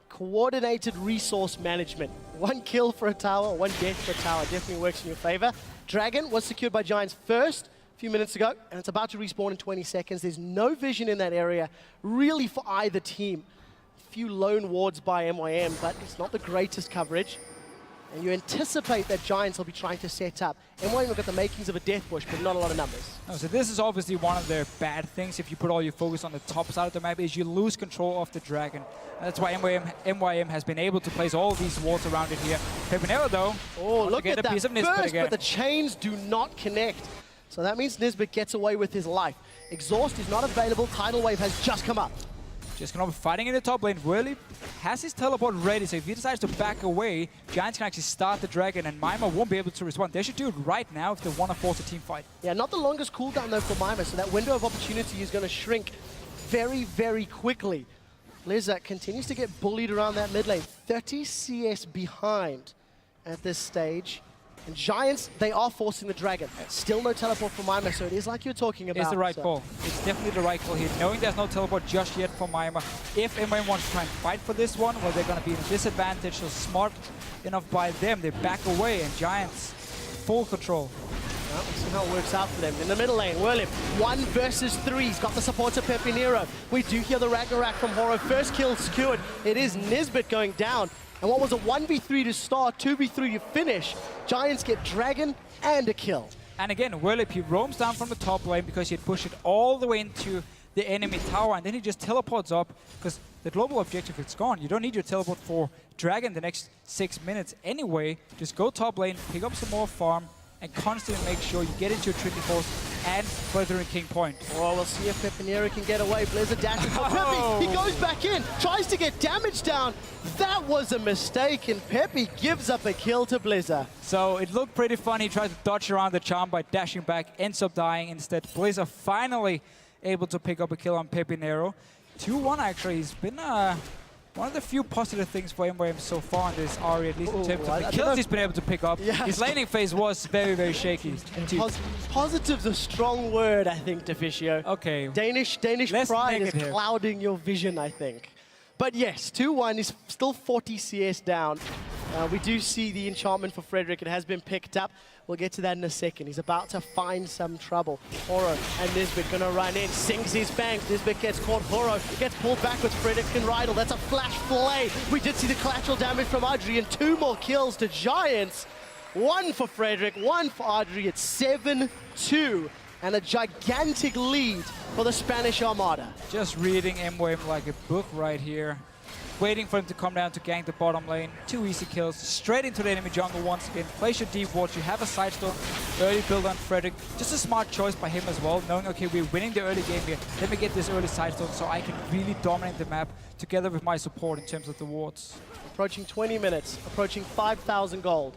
Coordinated resource management. 1 kill for a tower, 1 death for a tower definitely works in your favor. Dragon was secured by Giants first a few minutes ago, and it's about to respawn in 20 seconds. There's no vision in that area, really, for either team. A few lone wards by MYM, but it's not the greatest coverage. And you anticipate that Giants will be trying to set up. MYM have got the makings of a death bush, but not a lot of numbers. No, so this is obviously one of their bad things if you put all your focus on the top side of the map, is you lose control of the Dragon. And that's why MYM has been able to place all these wards around it here. Pepinero, though, oh, look at that piece of Nisbet burst, again. but the chains do not connect. So that means Nisbet gets away with his life. Exhaust is not available. Tidal Wave has just come up. Just gonna be fighting in the top lane. Whirly has his teleport ready, so if he decides to back away, Giants can actually start the Dragon, and Mima won't be able to respond. They should do it right now if they want to force a team fight. Yeah, not the longest cooldown though for Mima, so that window of opportunity is going to shrink very, very quickly. Blizzard continues to get bullied around that mid lane. 30 CS behind at this stage. And Giants, they are forcing the Dragon. Still no teleport for Mima, so it is like you're talking about. It's the right call. It's definitely the right call here. Knowing there's no teleport just yet for Mima. If MYM wants to try and fight for this one, well, they're going to be in a disadvantage. So smart enough by them. They back away, and Giants, full control. Well, we'll see how it works out for them. In the middle lane, Whirlip, 1 versus 3. He's got the support of Pepinero. We do hear the Ragnarok from Horo. First kill secured. It is Nisbet going down. And what was a 1v3 to start, 2v3 to finish. Giants get Dragon and a kill. And again, Whirlip, he roams down from the top lane because he had pushed it all the way into the enemy tower, and then he just teleports up because the global objective is gone. You don't need your teleport for Dragon the next 6 minutes anyway. Just go top lane, pick up some more farm, and constantly make sure you get into your Trinity Force and further in King Point. Oh, we'll see if Pepinero can get away. Blizzard dashes for Pepe. He goes back in, tries to get damage down. That was a mistake, and Pepe gives up a kill to Blizzard. So it looked pretty funny. He tried to dodge around the charm by dashing back, ends up dying instead. Blizzard finally able to pick up a kill on Pepinero. 2-1 actually. He's been one of the few positive things for MYM so far in this RE, at least in terms of the kills he's been able to pick up. Yeah. His laning phase was very, very shaky. Positive's a strong word, I think, Deficio. Okay. Danish pride is clouding your vision, I think. But yes, 2-1 is still 40 CS down. We do see the enchantment for Frederick. It has been picked up. We'll get to that in a second. He's about to find some trouble. Horo and Nisbet gonna run in, sings his bangs. Nisbet gets caught. Horo gets pulled backwards. Frederick can ride. That's a flash play. We did see the collateral damage from Audrey, and 2 more kills to Giants. 1 for Frederick, 1 for Audrey. It's 7-2. And a gigantic lead for the Spanish Armada. Just reading MYM like a book right here. Waiting for him to come down to gank the bottom lane. 2 easy kills. Straight into the enemy jungle once again. Place your deep wards. You have a side stone. Early build on Frederick. Just a smart choice by him as well. Knowing, okay, we're winning the early game here. Let me get this early side stone so I can really dominate the map together with my support in terms of the wards. Approaching 20 minutes. Approaching 5,000 gold.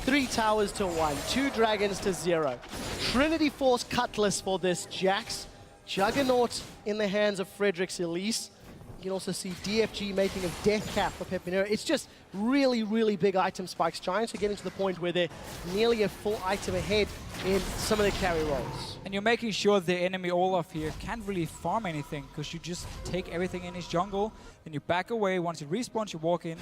3 towers to 1. 2 dragons to 0. Trinity Force Cutlass for this Jax. Juggernaut in the hands of Frederick's Elise. You can also see DFG making a death cap for Pepinero. It's just really, really big item spikes. Giants are getting to the point where they're nearly a full item ahead in some of their carry rolls. And you're making sure the enemy Olaf here can't really farm anything because you just take everything in his jungle, then you back away. Once he respawns, you walk in,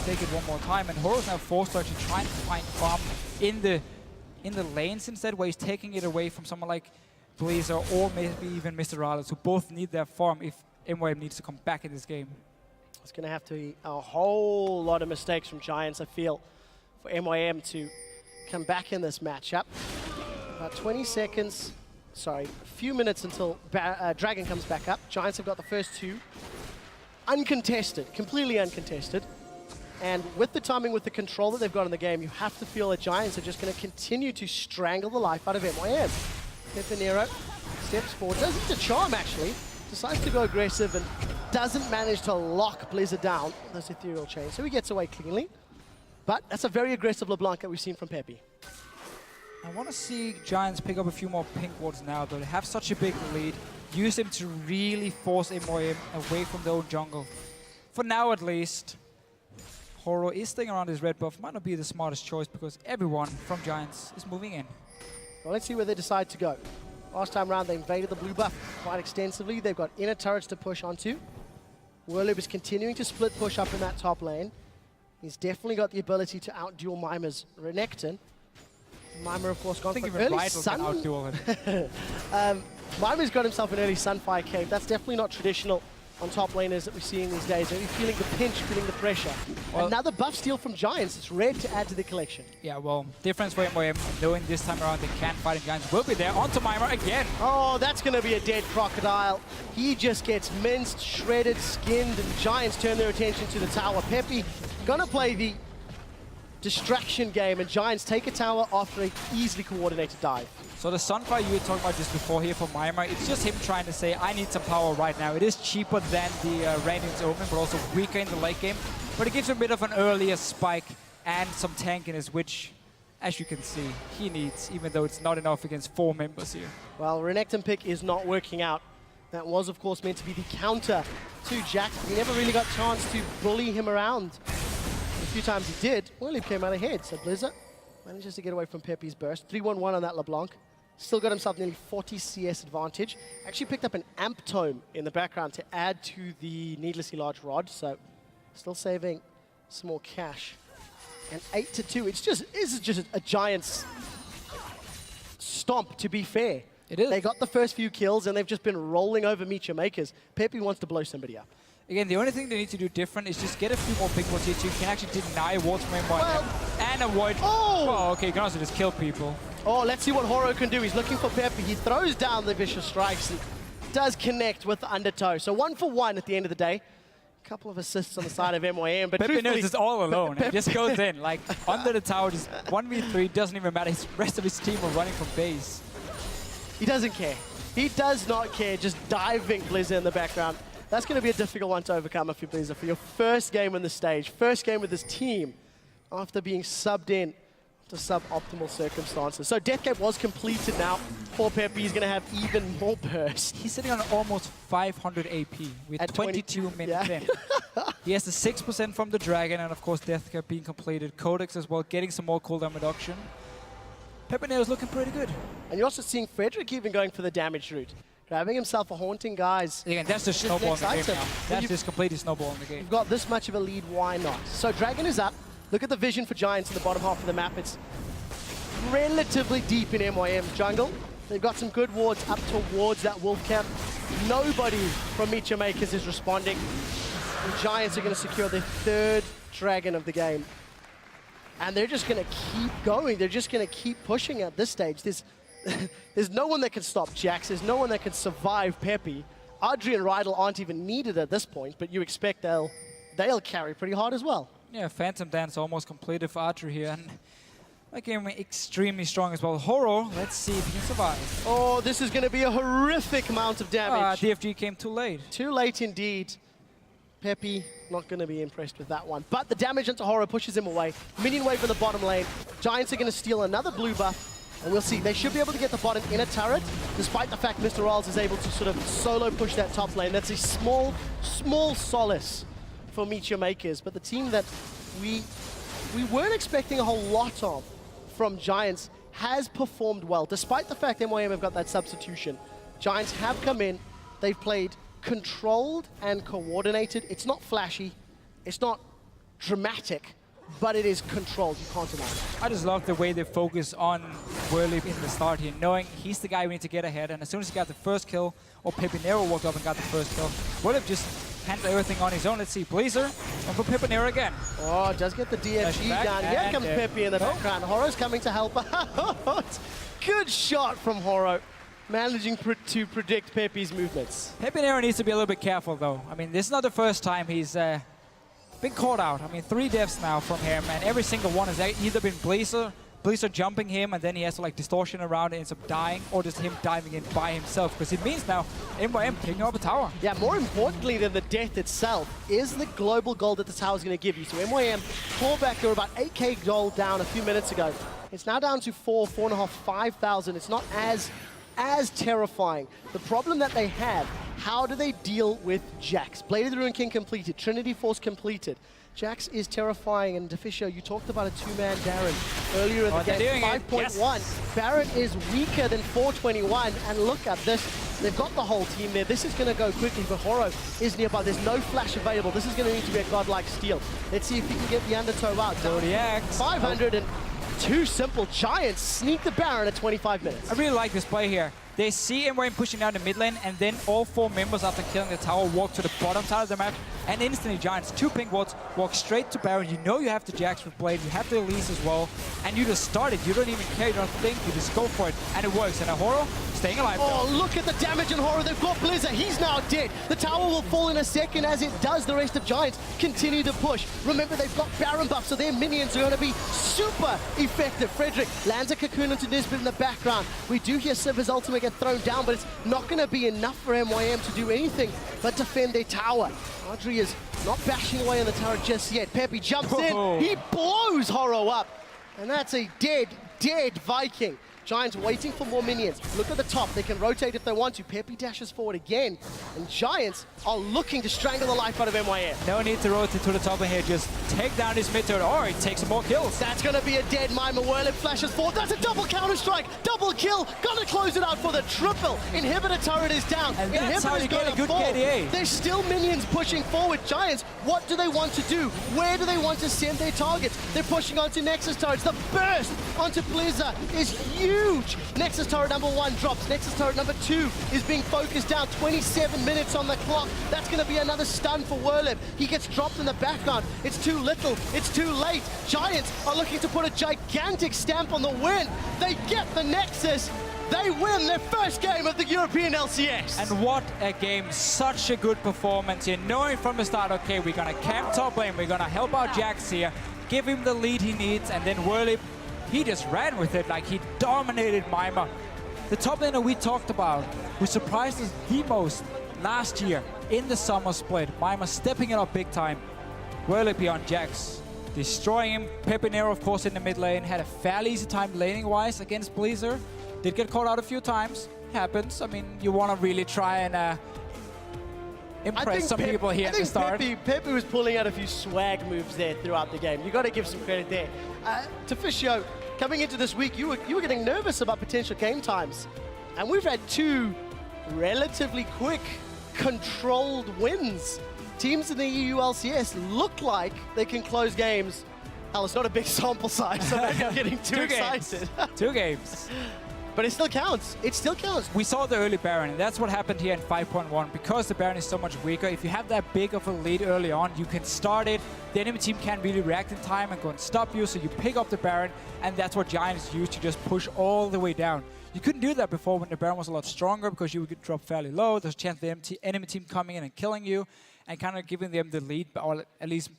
take it one more time. And Horo's now forced to actually try and find farm in the lanes instead, where he's taking it away from someone like Blazer or maybe even Mr. Rales, who both need their farm if MYM needs to come back in this game. It's going to have to be a whole lot of mistakes from Giants, I feel, for MYM to come back in this matchup. About 20 seconds, sorry, a few minutes until Dragon comes back up. Giants have got the first 2. Uncontested, completely uncontested. And with the timing, with the control that they've got in the game, you have to feel that Giants are just going to continue to strangle the life out of MYM. Pepinero steps forward, does it to charm actually. Decides to go aggressive and doesn't manage to lock Blizzard down with those ethereal chains. So he gets away cleanly. But that's a very aggressive LeBlanc that we've seen from Pepe. I want to see Giants pick up a few more pink wards now, though. They have such a big lead. Use them to really force MYM away from their own jungle. For now, at least. Horo is staying around his red buff. Might not be the smartest choice because everyone from Giants is moving in. Well, let's see where they decide to go. Last time around, they invaded the blue buff quite extensively. They've got inner turrets to push onto. Werlib is continuing to split push up in that top lane. He's definitely got the ability to outduel Mimer's Renekton. Mimer, of course, gone for even early Vital sun. can outduel him. Mimer's got himself an early Sunfire Cave. That's definitely not traditional on top laners that we're seeing these days. Maybe feeling the pinch, feeling the pressure. Well, another buff steal from Giants. It's red to add to the collection. Yeah, well, difference for MYM, knowing this time around they can fight, and Giants will be there. Onto Mimer again. Oh, that's going to be a dead Crocodile. He just gets minced, shredded, skinned, and Giants turn their attention to the tower. Peppy going to play the distraction game, and Giants take a tower after an easily coordinated dive. So the Sunfire you were talking about just before here for Mimer, it's just him trying to say, I need some power right now. It is cheaper than the Radiant's Omen, but also weaker in the late game. But it gives him a bit of an earlier spike and some tankiness, which, as you can see, he needs, even though it's not enough against 4 members here. Well, Renekton pick is not working out. That was, of course, meant to be the counter to Jax. He never really got a chance to bully him around. A few times he did. Well, he came out ahead, so Blizzard manages to get away from Pepe's burst. 3-1-1 on that LeBlanc. Still got himself nearly 40 CS advantage. Actually picked up an Amp Tome in the background to add to the needlessly large rod, so still saving some more cash. And 8-2, this is just a Giants stomp, to be fair. It is. They got the first few kills and they've just been rolling over MeetYourMakers. Pepe wants to blow somebody up. Again, the only thing they need to do different is just get a few more big wards here so you can actually deny wards from him and avoid... Oh, okay, you can also just kill people. Oh, let's see what Horo can do. He's looking for Pepe. He throws down the vicious strikes and does connect with the undertow. So 1 for 1 at the end of the day. A couple of assists on the side of MYM, but Pepe knows it's all alone. He just goes in, like, Yeah. under the tower, just 1v3, doesn't even matter. The rest of his team are running from base. He doesn't care. He does not care, just diving Blizzard in the background. That's going to be a difficult one to overcome if you're Blizzard for your first game on the stage, first game with this team after being subbed in to suboptimal circumstances. So Deathcape was completed now for Pepe. He's going to have even more burst. He's sitting on almost 500 AP with At 22 minutes in. He has the 6% from the Dragon, and of course Deathcap being completed. Codex as well, getting some more cooldown reduction. Pepinel's looking pretty good. And you're also seeing Frederick even going for the damage route. Grabbing himself a Haunting Guise. Again, that's the snowball in the game now. That's just completely snowball in the game. You've got this much of a lead, why not? So Dragon is up. Look at the vision for Giants in the bottom half of the map. It's relatively deep in MYM's jungle. They've got some good wards up towards that wolf camp. Nobody from MeetYourMakers is responding. The Giants are going to secure their 3rd Dragon of the game. And they're just going to keep going. They're just going to keep pushing at this stage. There's no one that can stop Jax. There's no one that can survive Pepe. Audrey and Rydell aren't even needed at this point, but you expect they'll carry pretty hard as well. Yeah, Phantom Dance almost completed for Archer here. And that game extremely strong as well. Horo, let's see if he can survive. Oh, this is going to be a horrific amount of damage. DFG came too late. Too late indeed. Pepe not going to be impressed with that one. But the damage into Horo pushes him away. Minion wave in the bottom lane. Giants are going to steal another blue buff. And we'll see. They should be able to get the bottom in a turret, despite the fact Mr. Rolls is able to sort of solo push that top lane. That's a small solace for MeetYourMakers. But the team that we weren't expecting a whole lot of from Giants has performed well. Despite the fact MYM have got that substitution, Giants have come in. They've played controlled and coordinated. It's not flashy. It's not dramatic. But it is controlled, you can't deny it. I just love the way they focus on Werlib in the start here, knowing he's the guy we need to get ahead, and as soon as he got the first kill, or Pepinero walked up and got the first kill, Werlib just handled everything on his own. Let's see, Blazer, and for Pepinero again. Oh, does get the DFG down. Here comes Pepe in the background. Horo's coming to help out. Good shot from Horo, managing to predict Pepe's movements. Pepinero needs to be a little bit careful though. I mean, this is not the first time he's been caught out. I mean, 3 deaths now from him, and every single one has either been Blazer jumping him, and then he has to like distortion around and ends up dying, or just him diving in by himself, because it means now MYM picking up a tower. Yeah, more importantly than the death itself is the global gold that the tower is going to give you. So MYM pullback, they were about 8k gold down a few minutes ago. It's now down to 4,500, 5,000. It's not as terrifying. The problem that they have, how do they deal with Jax? Blade of the Ruin King completed, Trinity Force completed. Jax is terrifying, and Deficio, you talked about a 2-man Baron earlier in the game, 5.1. Yes. Baron is weaker than 421, and look at this. They've got the whole team there. This is going to go quickly, but Horo is nearby. There's no flash available. This is going to need to be a godlike steal. Let's see if he can get the undertow out. Zodiac. 500 and two simple Giants sneak the Baron at 25 minutes. I really like this play here. They see MYM pushing down the mid lane, and then all 4 members after killing the tower walk to the bottom side of the map, and instantly Giants, 2 pink wards, walk straight to Baron. You know you have the Jax with Blade, you have the Elise as well, and you just start it. You don't even care, you don't think, you just go for it, and it works. And Horo staying alive. Oh, look at the damage in Horo. They've got Blizzard. He's now dead. The tower will fall in a second as it does. The rest of Giants continue to push. Remember, they've got Baron buff, so their minions are going to be super effective. Frederick lands a cocoon into Nisbet in the background. We do hear Siv's ultimate get thrown down, but it's not going to be enough for MYM to do anything but defend their tower. Audrey is not bashing away on the tower just yet. Peppy jumps in. He blows Horo up. And that's a dead Viking. Giants waiting for more minions. Look at the top. They can rotate if they want to. Peppy dashes forward again. And Giants are looking to strangle the life out of MYM. No need to rotate to the top in here. Just take down his mid turret, or he takes some more kills. That's going to be a dead Mima. Whirlip flashes forward. That's a double counter-strike. Double kill. Gonna close it out for the triple. Inhibitor turret is down. And that's how you get a good fall. KDA. There's still minions pushing forward. Giants, what do they want to do? Where do they want to send their targets? They're pushing onto Nexus turrets. The burst onto Blizzard is huge. Nexus turret number 1 drops. Nexus turret number 2 is being focused down. 27 minutes on the clock. That's going to be another stun for Whirlip. He gets dropped in the background. It's too little. It's too late. Giants are looking to put a gigantic stamp on the win. They get the Nexus. They win their first game of the European LCS. And what a game. Such a good performance here. Knowing from the start, okay, we're going to camp top lane. We're going to help out Jax here. Give him the lead he needs. And then Whirlip, he just ran with it like he dominated Mima. The top laner we talked about, who surprised us the most last year in the summer split. Mima stepping it up big time. Whirlip here on Jax, destroying him. Pepinero, of course, in the mid lane. Had a fairly easy time laning-wise against Blizzard. Did get caught out a few times. Happens. I mean, you want to really try and impress some people here at the start. Pepe was pulling out a few swag moves there throughout the game. You got to give some credit there. Tofiscio, coming into this week, you were getting nervous about potential game times, and we've had 2 relatively quick, controlled wins. Teams in the EU LCS look like they can close games. Hell, it's not a big sample size, so maybe I'm getting too excited. 2 games. But it still counts. It still counts. We saw the early Baron, and that's what happened here in 5.1. Because the Baron is so much weaker, if you have that big of a lead early on, you can start it. The enemy team can't really react in time and go and stop you, so you pick up the Baron, and that's what Giants use to just push all the way down. You couldn't do that before when the Baron was a lot stronger, because you would get dropped fairly low. There's a chance the enemy team coming in and killing you, and kind of giving them the lead, or at least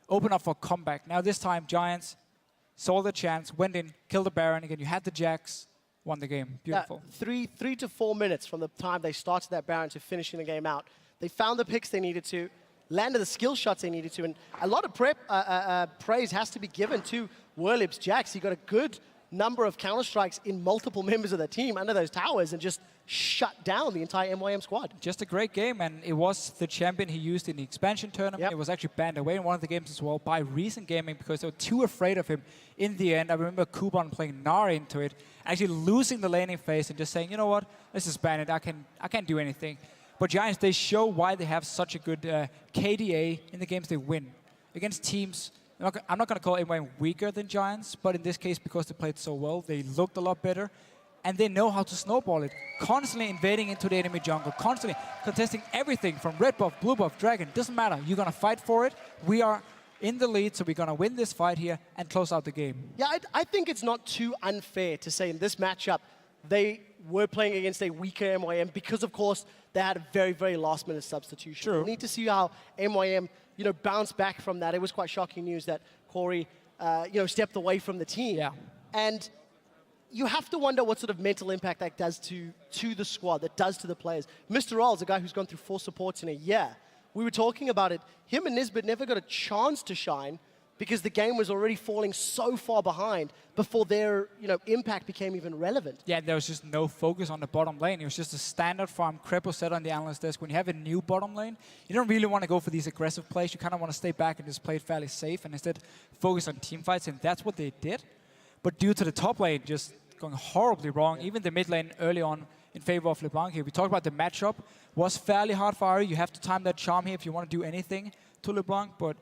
open up for a comeback. Now this time, Giants saw the chance, went in, killed the Baron. Again, you had the Jax. Won the game. Beautiful. 3 to 4 minutes from the time they started that Baron to finishing the game out. They found the picks they needed to, landed the skill shots they needed to, and a lot of praise has to be given to Whirlip's Jax. He got a good number of counter-strikes in multiple members of the team under those towers and just shut down the entire MYM squad. Just a great game, and it was the champion he used in the expansion tournament. Yep. It was actually banned away in one of the games as well by Recent Gaming because they were too afraid of him in the end. I remember Kuban playing Nara into it, actually losing the laning phase and just saying, you know what, let's just ban it. I can't do anything. But Giants, they show why they have such a good KDA in the games they win. Against teams, I'm not going to call anyone weaker than Giants, but in this case, because they played so well, they looked a lot better. And they know how to snowball it, constantly invading into the enemy jungle, constantly contesting everything from red buff, blue buff, dragon. Doesn't matter. You're going to fight for it. We are in the lead, so we're going to win this fight here and close out the game. Yeah, I think it's not too unfair to say in this matchup they were playing against a weaker MYM because, of course, they had a very, very last-minute substitution. True. We need to see how MYM, bounce back from that. It was quite shocking news that Corey, stepped away from the team. Yeah. And you have to wonder what sort of mental impact that does to the squad, that does to the players. Mr. Rolls, a guy who's gone through 4 supports in a year, we were talking about it. Him and Nisbet never got a chance to shine because the game was already falling so far behind before their impact became even relevant. Yeah, there was just no focus on the bottom lane. It was just a standard farm. Crepo said on the analyst desk, when you have a new bottom lane, you don't really want to go for these aggressive plays. You kind of want to stay back and just play it fairly safe and instead focus on team fights, and that's what they did. But due to the top lane just going horribly wrong, even the mid lane early on in favor of LeBlanc here. We talked about the matchup. Was fairly hard for Ari. You have to time that charm here if you want to do anything to LeBlanc, but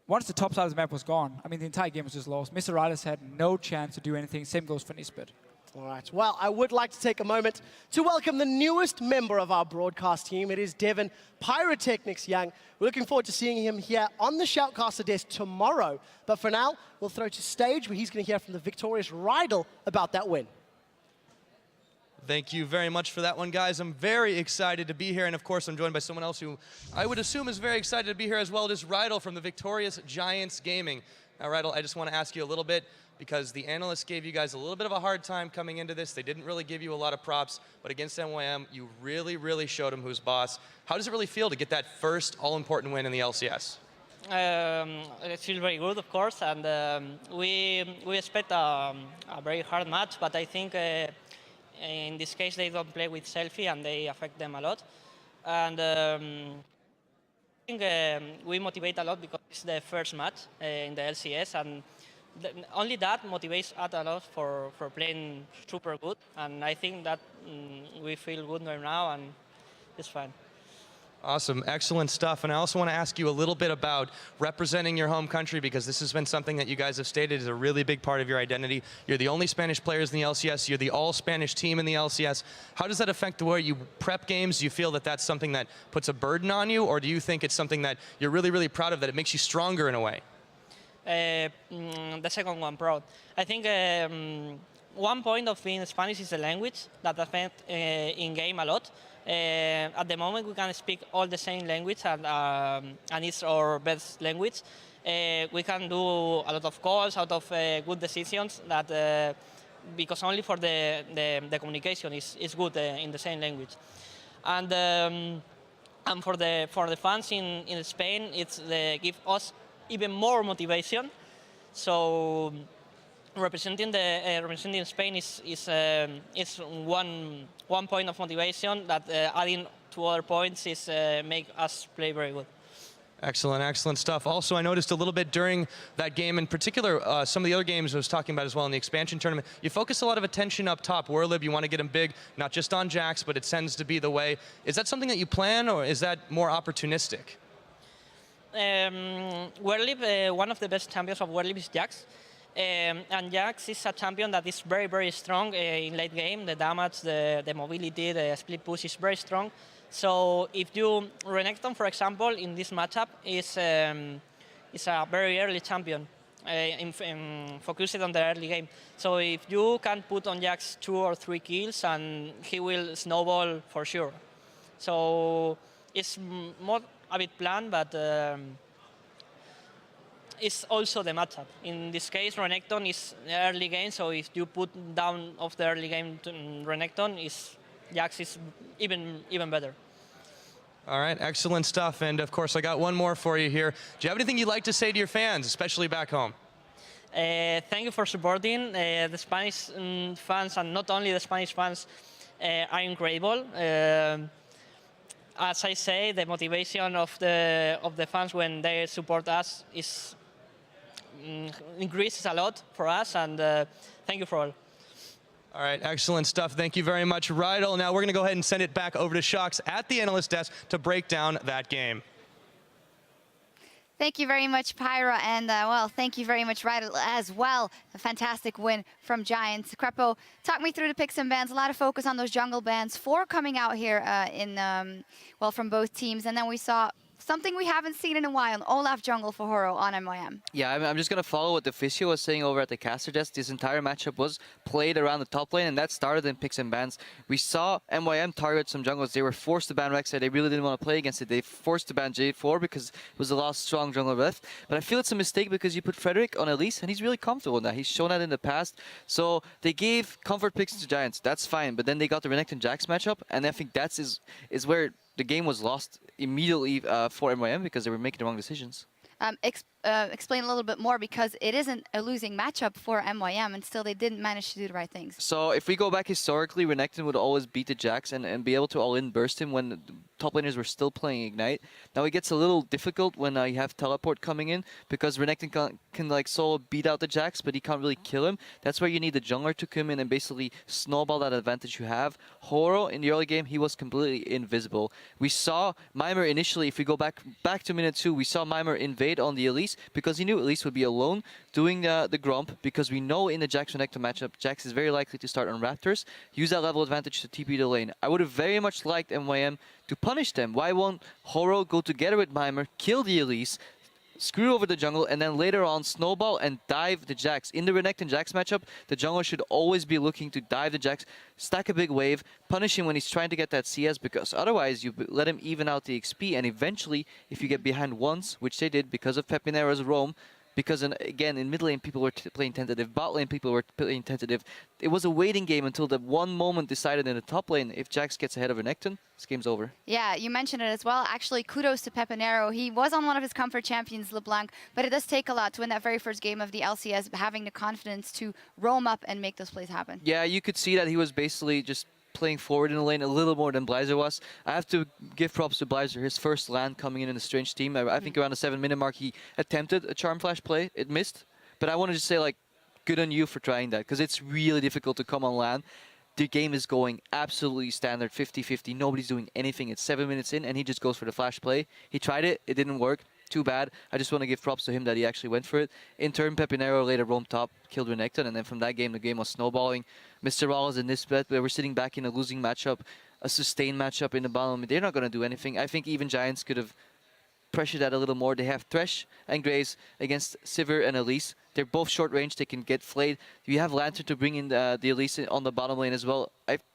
once the top side of the map was gone, I mean, the entire game was just lost. Mr. Riders had no chance to do anything. Same goes for Nisbet. All right. Well, I would like to take a moment to welcome the newest member of our broadcast team. It is Devin Pyrotechnics Young. We're looking forward to seeing him here on the Shoutcaster desk tomorrow. But for now, we'll throw to stage where he's going to hear from the victorious Rydell about that win. Thank you very much for that one, guys. I'm very excited to be here, and of course, I'm joined by someone else who I would assume is very excited to be here as well. It is Rydell from the victorious Giants Gaming. Now, Rydell, I just want to ask you a little bit, because the analysts gave you guys a little bit of a hard time coming into this. They didn't really give you a lot of props, but against MYM, you really, really showed them who's boss. How does it really feel to get that first all-important win in the LCS? It feels very good, of course, and we expect a very hard match, but I think in this case, they don't play with selfie, and they affect them a lot. And I think we motivate a lot because it's the first match in the LCS, and only that motivates us a lot for playing super good. And I think that we feel good right now, and it's fine. Awesome, excellent stuff. And I also want to ask you a little bit about representing your home country, because this has been something that you guys have stated is a really big part of your identity. You're the only Spanish players in the LCS. You're the all-Spanish team in the LCS. How does that affect the way you prep games? Do you feel that that's something that puts a burden on you, or do you think it's something that you're really, really proud of, that it makes you stronger in a way? The second one, proud. I think one point of being Spanish is the language that affects in-game a lot. At the moment, we can speak all the same language, and it's our best language. We can do a lot of calls, out of good decisions, that because only for the communication is good in the same language. And for the fans in Spain, they give us even more motivation. So representing Spain is one point of motivation that adding to other points is make us play very good. Excellent, excellent stuff. Also, I noticed a little bit during that game, in particular, some of the other games I was talking about as well in the expansion tournament, you focus a lot of attention up top. Werlib, you want to get him big, not just on Jax, but it tends to be the way. Is that something that you plan, or is that more opportunistic? Werlib, one of the best champions of Werlib is Jax. And Jax is a champion that is very, very strong in late game. The damage, the mobility, the split push is very strong. So if you Renekton, for example, in this matchup is a very early champion, focused on the early game. So if you can put on Jax 2 or 3 kills, and he will snowball for sure. So it's more a bit planned, but it's also the matchup. In this case, Renekton is early game, so if you put down of the early game to Renekton, Jax is even better. All right, excellent stuff. And of course, I got one more for you here. Do you have anything you'd like to say to your fans, especially back home? Thank you for supporting. The Spanish fans, and not only the Spanish fans, are incredible. As I say, the motivation of the fans when they support us increases a lot for us, and thank you for all. All right, excellent stuff. Thank you very much, Rydell. Now we're going to go ahead and send it back over to Shox at the analyst desk to break down that game. Thank you very much, Pyra, and well, thank you very much, Rydell, as well. A fantastic win from Giants. Crepo, talk me through the picks and bans. A lot of focus on those jungle bans. 4 coming out here well, from both teams, and then we saw something we haven't seen in a while, Olaf jungle for Horo on MYM. Yeah, I'm just going to follow what the Physio was saying over at the caster desk. This entire matchup was played around the top lane, and that started in picks and bans. We saw MYM target some jungles. They were forced to ban Rek'Sai. They really didn't want to play against it. They forced to ban Jade 4 because it was the last strong jungler left. But I feel it's a mistake because you put Frederick on Elise, and he's really comfortable now. He's shown that in the past. So they gave comfort picks to Giants. That's fine. But then they got the Renekton Jax matchup, and I think that is where the game was lost immediately for MYM because they were making the wrong decisions. explain a little bit more, because it isn't a losing matchup for MYM, and still they didn't manage to do the right things. So if we go back historically, Renekton would always beat the Jax and be able to all-in burst him when the top laners were still playing Ignite. Now it gets a little difficult when you have Teleport coming in, because Renekton can like solo beat out the Jax, but he can't really kill him. That's where you need the jungler to come in and basically snowball that advantage you have. Horo, in the early game, he was completely invisible. We saw Mimer initially, if we go back to minute 2, we saw Mimer invade on the Elise, because he knew Elise would be alone doing the Gromp, because we know in the Jax Renekton matchup, Jax is very likely to start on Raptors, use that level advantage to TP the lane. I would have very much liked MYM to punish them. Why won't Horo go together with Mimer, kill the Elise, screw over the jungle, and then later on snowball and dive the Jax? In the Renekton Jax matchup, the jungler should always be looking to dive the Jax, stack a big wave, punish him when he's trying to get that CS, because otherwise you let him even out the XP, and eventually, if you get behind once, which they did because of Pepinero's roam, because again, in mid lane people were playing tentative, bot lane people were playing tentative. It was a waiting game until the one moment decided in the top lane, if Jax gets ahead of Renekton, this game's over. Yeah, you mentioned it as well. Actually, kudos to Pepinero. He was on one of his comfort champions, LeBlanc, but it does take a lot to win that very first game of the LCS, having the confidence to roam up and make those plays happen. Yeah, you could see that he was basically just playing forward in the lane a little more than Blizer was. I have to give props to Blizer. His first land coming in a strange team. I think around the 7-minute mark he attempted a Charm Flash play. It missed. But I want to just say, like, good on you for trying that, because it's really difficult to come on land. The game is going absolutely standard 50-50. Nobody's doing anything. It's 7 minutes in and he just goes for the flash play. He tried it. It didn't work. Too bad. I just want to give props to him that he actually went for it. In turn, Pepinero later roamed top, killed Renekton, and then from that game, the game was snowballing. Mr. Wallace and Nisbet, we were sitting back in a losing matchup, a sustained matchup in the bottom. They're not going to do anything. I think even Giants could have pressured that a little more. They have Thresh and Graves against Sivir and Elise. They're both short range. They can get flayed. You have Lantern to bring in the Elise on the bottom lane as well.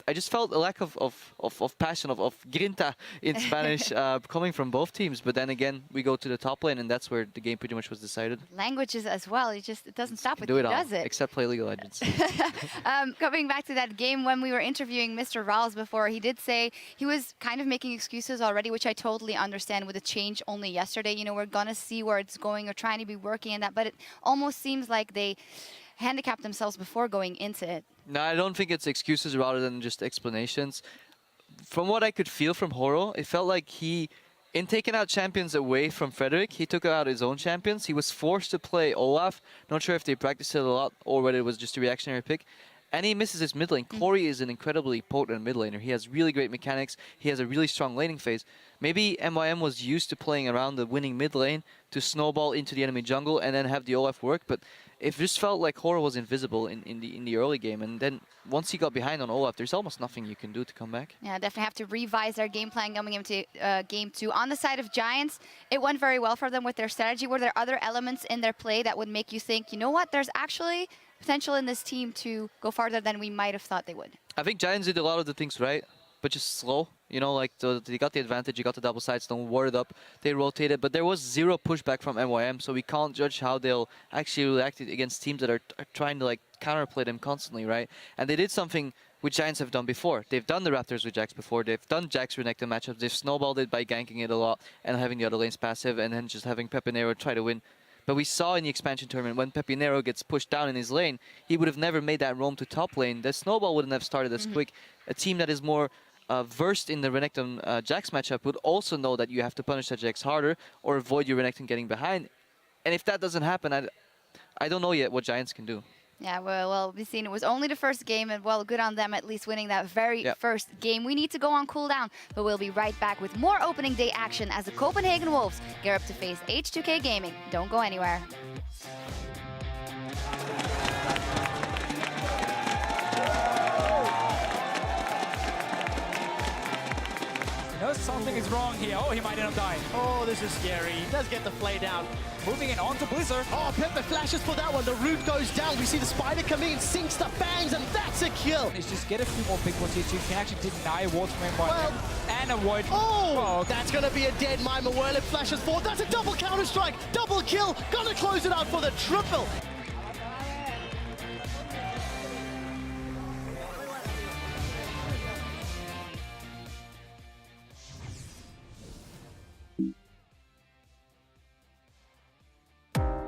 I just felt a lack of passion, of grinta in Spanish coming from both teams. But then again, we go to the top lane, and that's where the game pretty much was decided. Languages as well. It doesn't stop with do you, it all, does it? except play League of Legends. Coming back to that game, when we were interviewing Mr. Rawls before, he did say he was kind of making excuses already, which I totally understand with the change only yesterday. You know, we're going to see where it's going. We're trying to be working in that, but it almost seems like they handicapped themselves before going into it. No, I don't think it's excuses rather than just explanations. From what I could feel from Horo, it felt like in taking out champions away from Frederick, he took out his own champions. He was forced to play Olaf. Not sure if they practiced it a lot or whether it was just a reactionary pick. And he misses his mid lane. Corey is an incredibly potent mid laner. He has really great mechanics. He has a really strong laning phase. Maybe MYM was used to playing around the winning mid lane to snowball into the enemy jungle and then have the Olaf work. But it just felt like Horo was invisible in the early game. And then once he got behind on Olaf, there's almost nothing you can do to come back. Yeah, definitely have to revise their game plan coming into game 2. On the side of Giants, it went very well for them with their strategy. Were there other elements in their play that would make you think, you know what, there's actually potential in this team to go farther than we might have thought they would? I think Giants did a lot of the things right, but just slow. You know, like they got the advantage, you got the double sides, don't ward up, they rotated, but there was zero pushback from MYM, so we can't judge how they'll actually react against teams that are trying to like counterplay them constantly, right? And they did something which Giants have done before. They've done the Raptors with Jax before, they've done Jax Renekton matchups, they've snowballed it by ganking it a lot and having the other lanes passive and then just having Pepinero try to win. But we saw in the expansion tournament, when Pepinero gets pushed down in his lane, he would have never made that roam to top lane. The snowball wouldn't have started as quick. A team that is more versed in the Renekton Jax matchup would also know that you have to punish that Jax harder or avoid your Renekton getting behind. And if that doesn't happen, I don't know yet what Giants can do. Yeah, well, we've seen it was only the first game, and well, good on them at least winning that very first game. We need to go on cooldown, but we'll be right back with more opening day action as the Copenhagen Wolves gear up to face H2K Gaming. Don't go anywhere. You know, something is wrong here. Oh, he might end up dying. Oh, this is scary. He does get the play down. Moving it on to Blizzard. Oh, Pepper flashes for that one. The root goes down. We see the spider come in, sinks the fangs, and that's a kill. It's just get a few more big ones here so you can actually deny wards from him and avoid. Oh, that's going to be a dead Mimer. Whirlip flashes forward. That's a double counter strike. Double kill. Gonna close it out for the triple.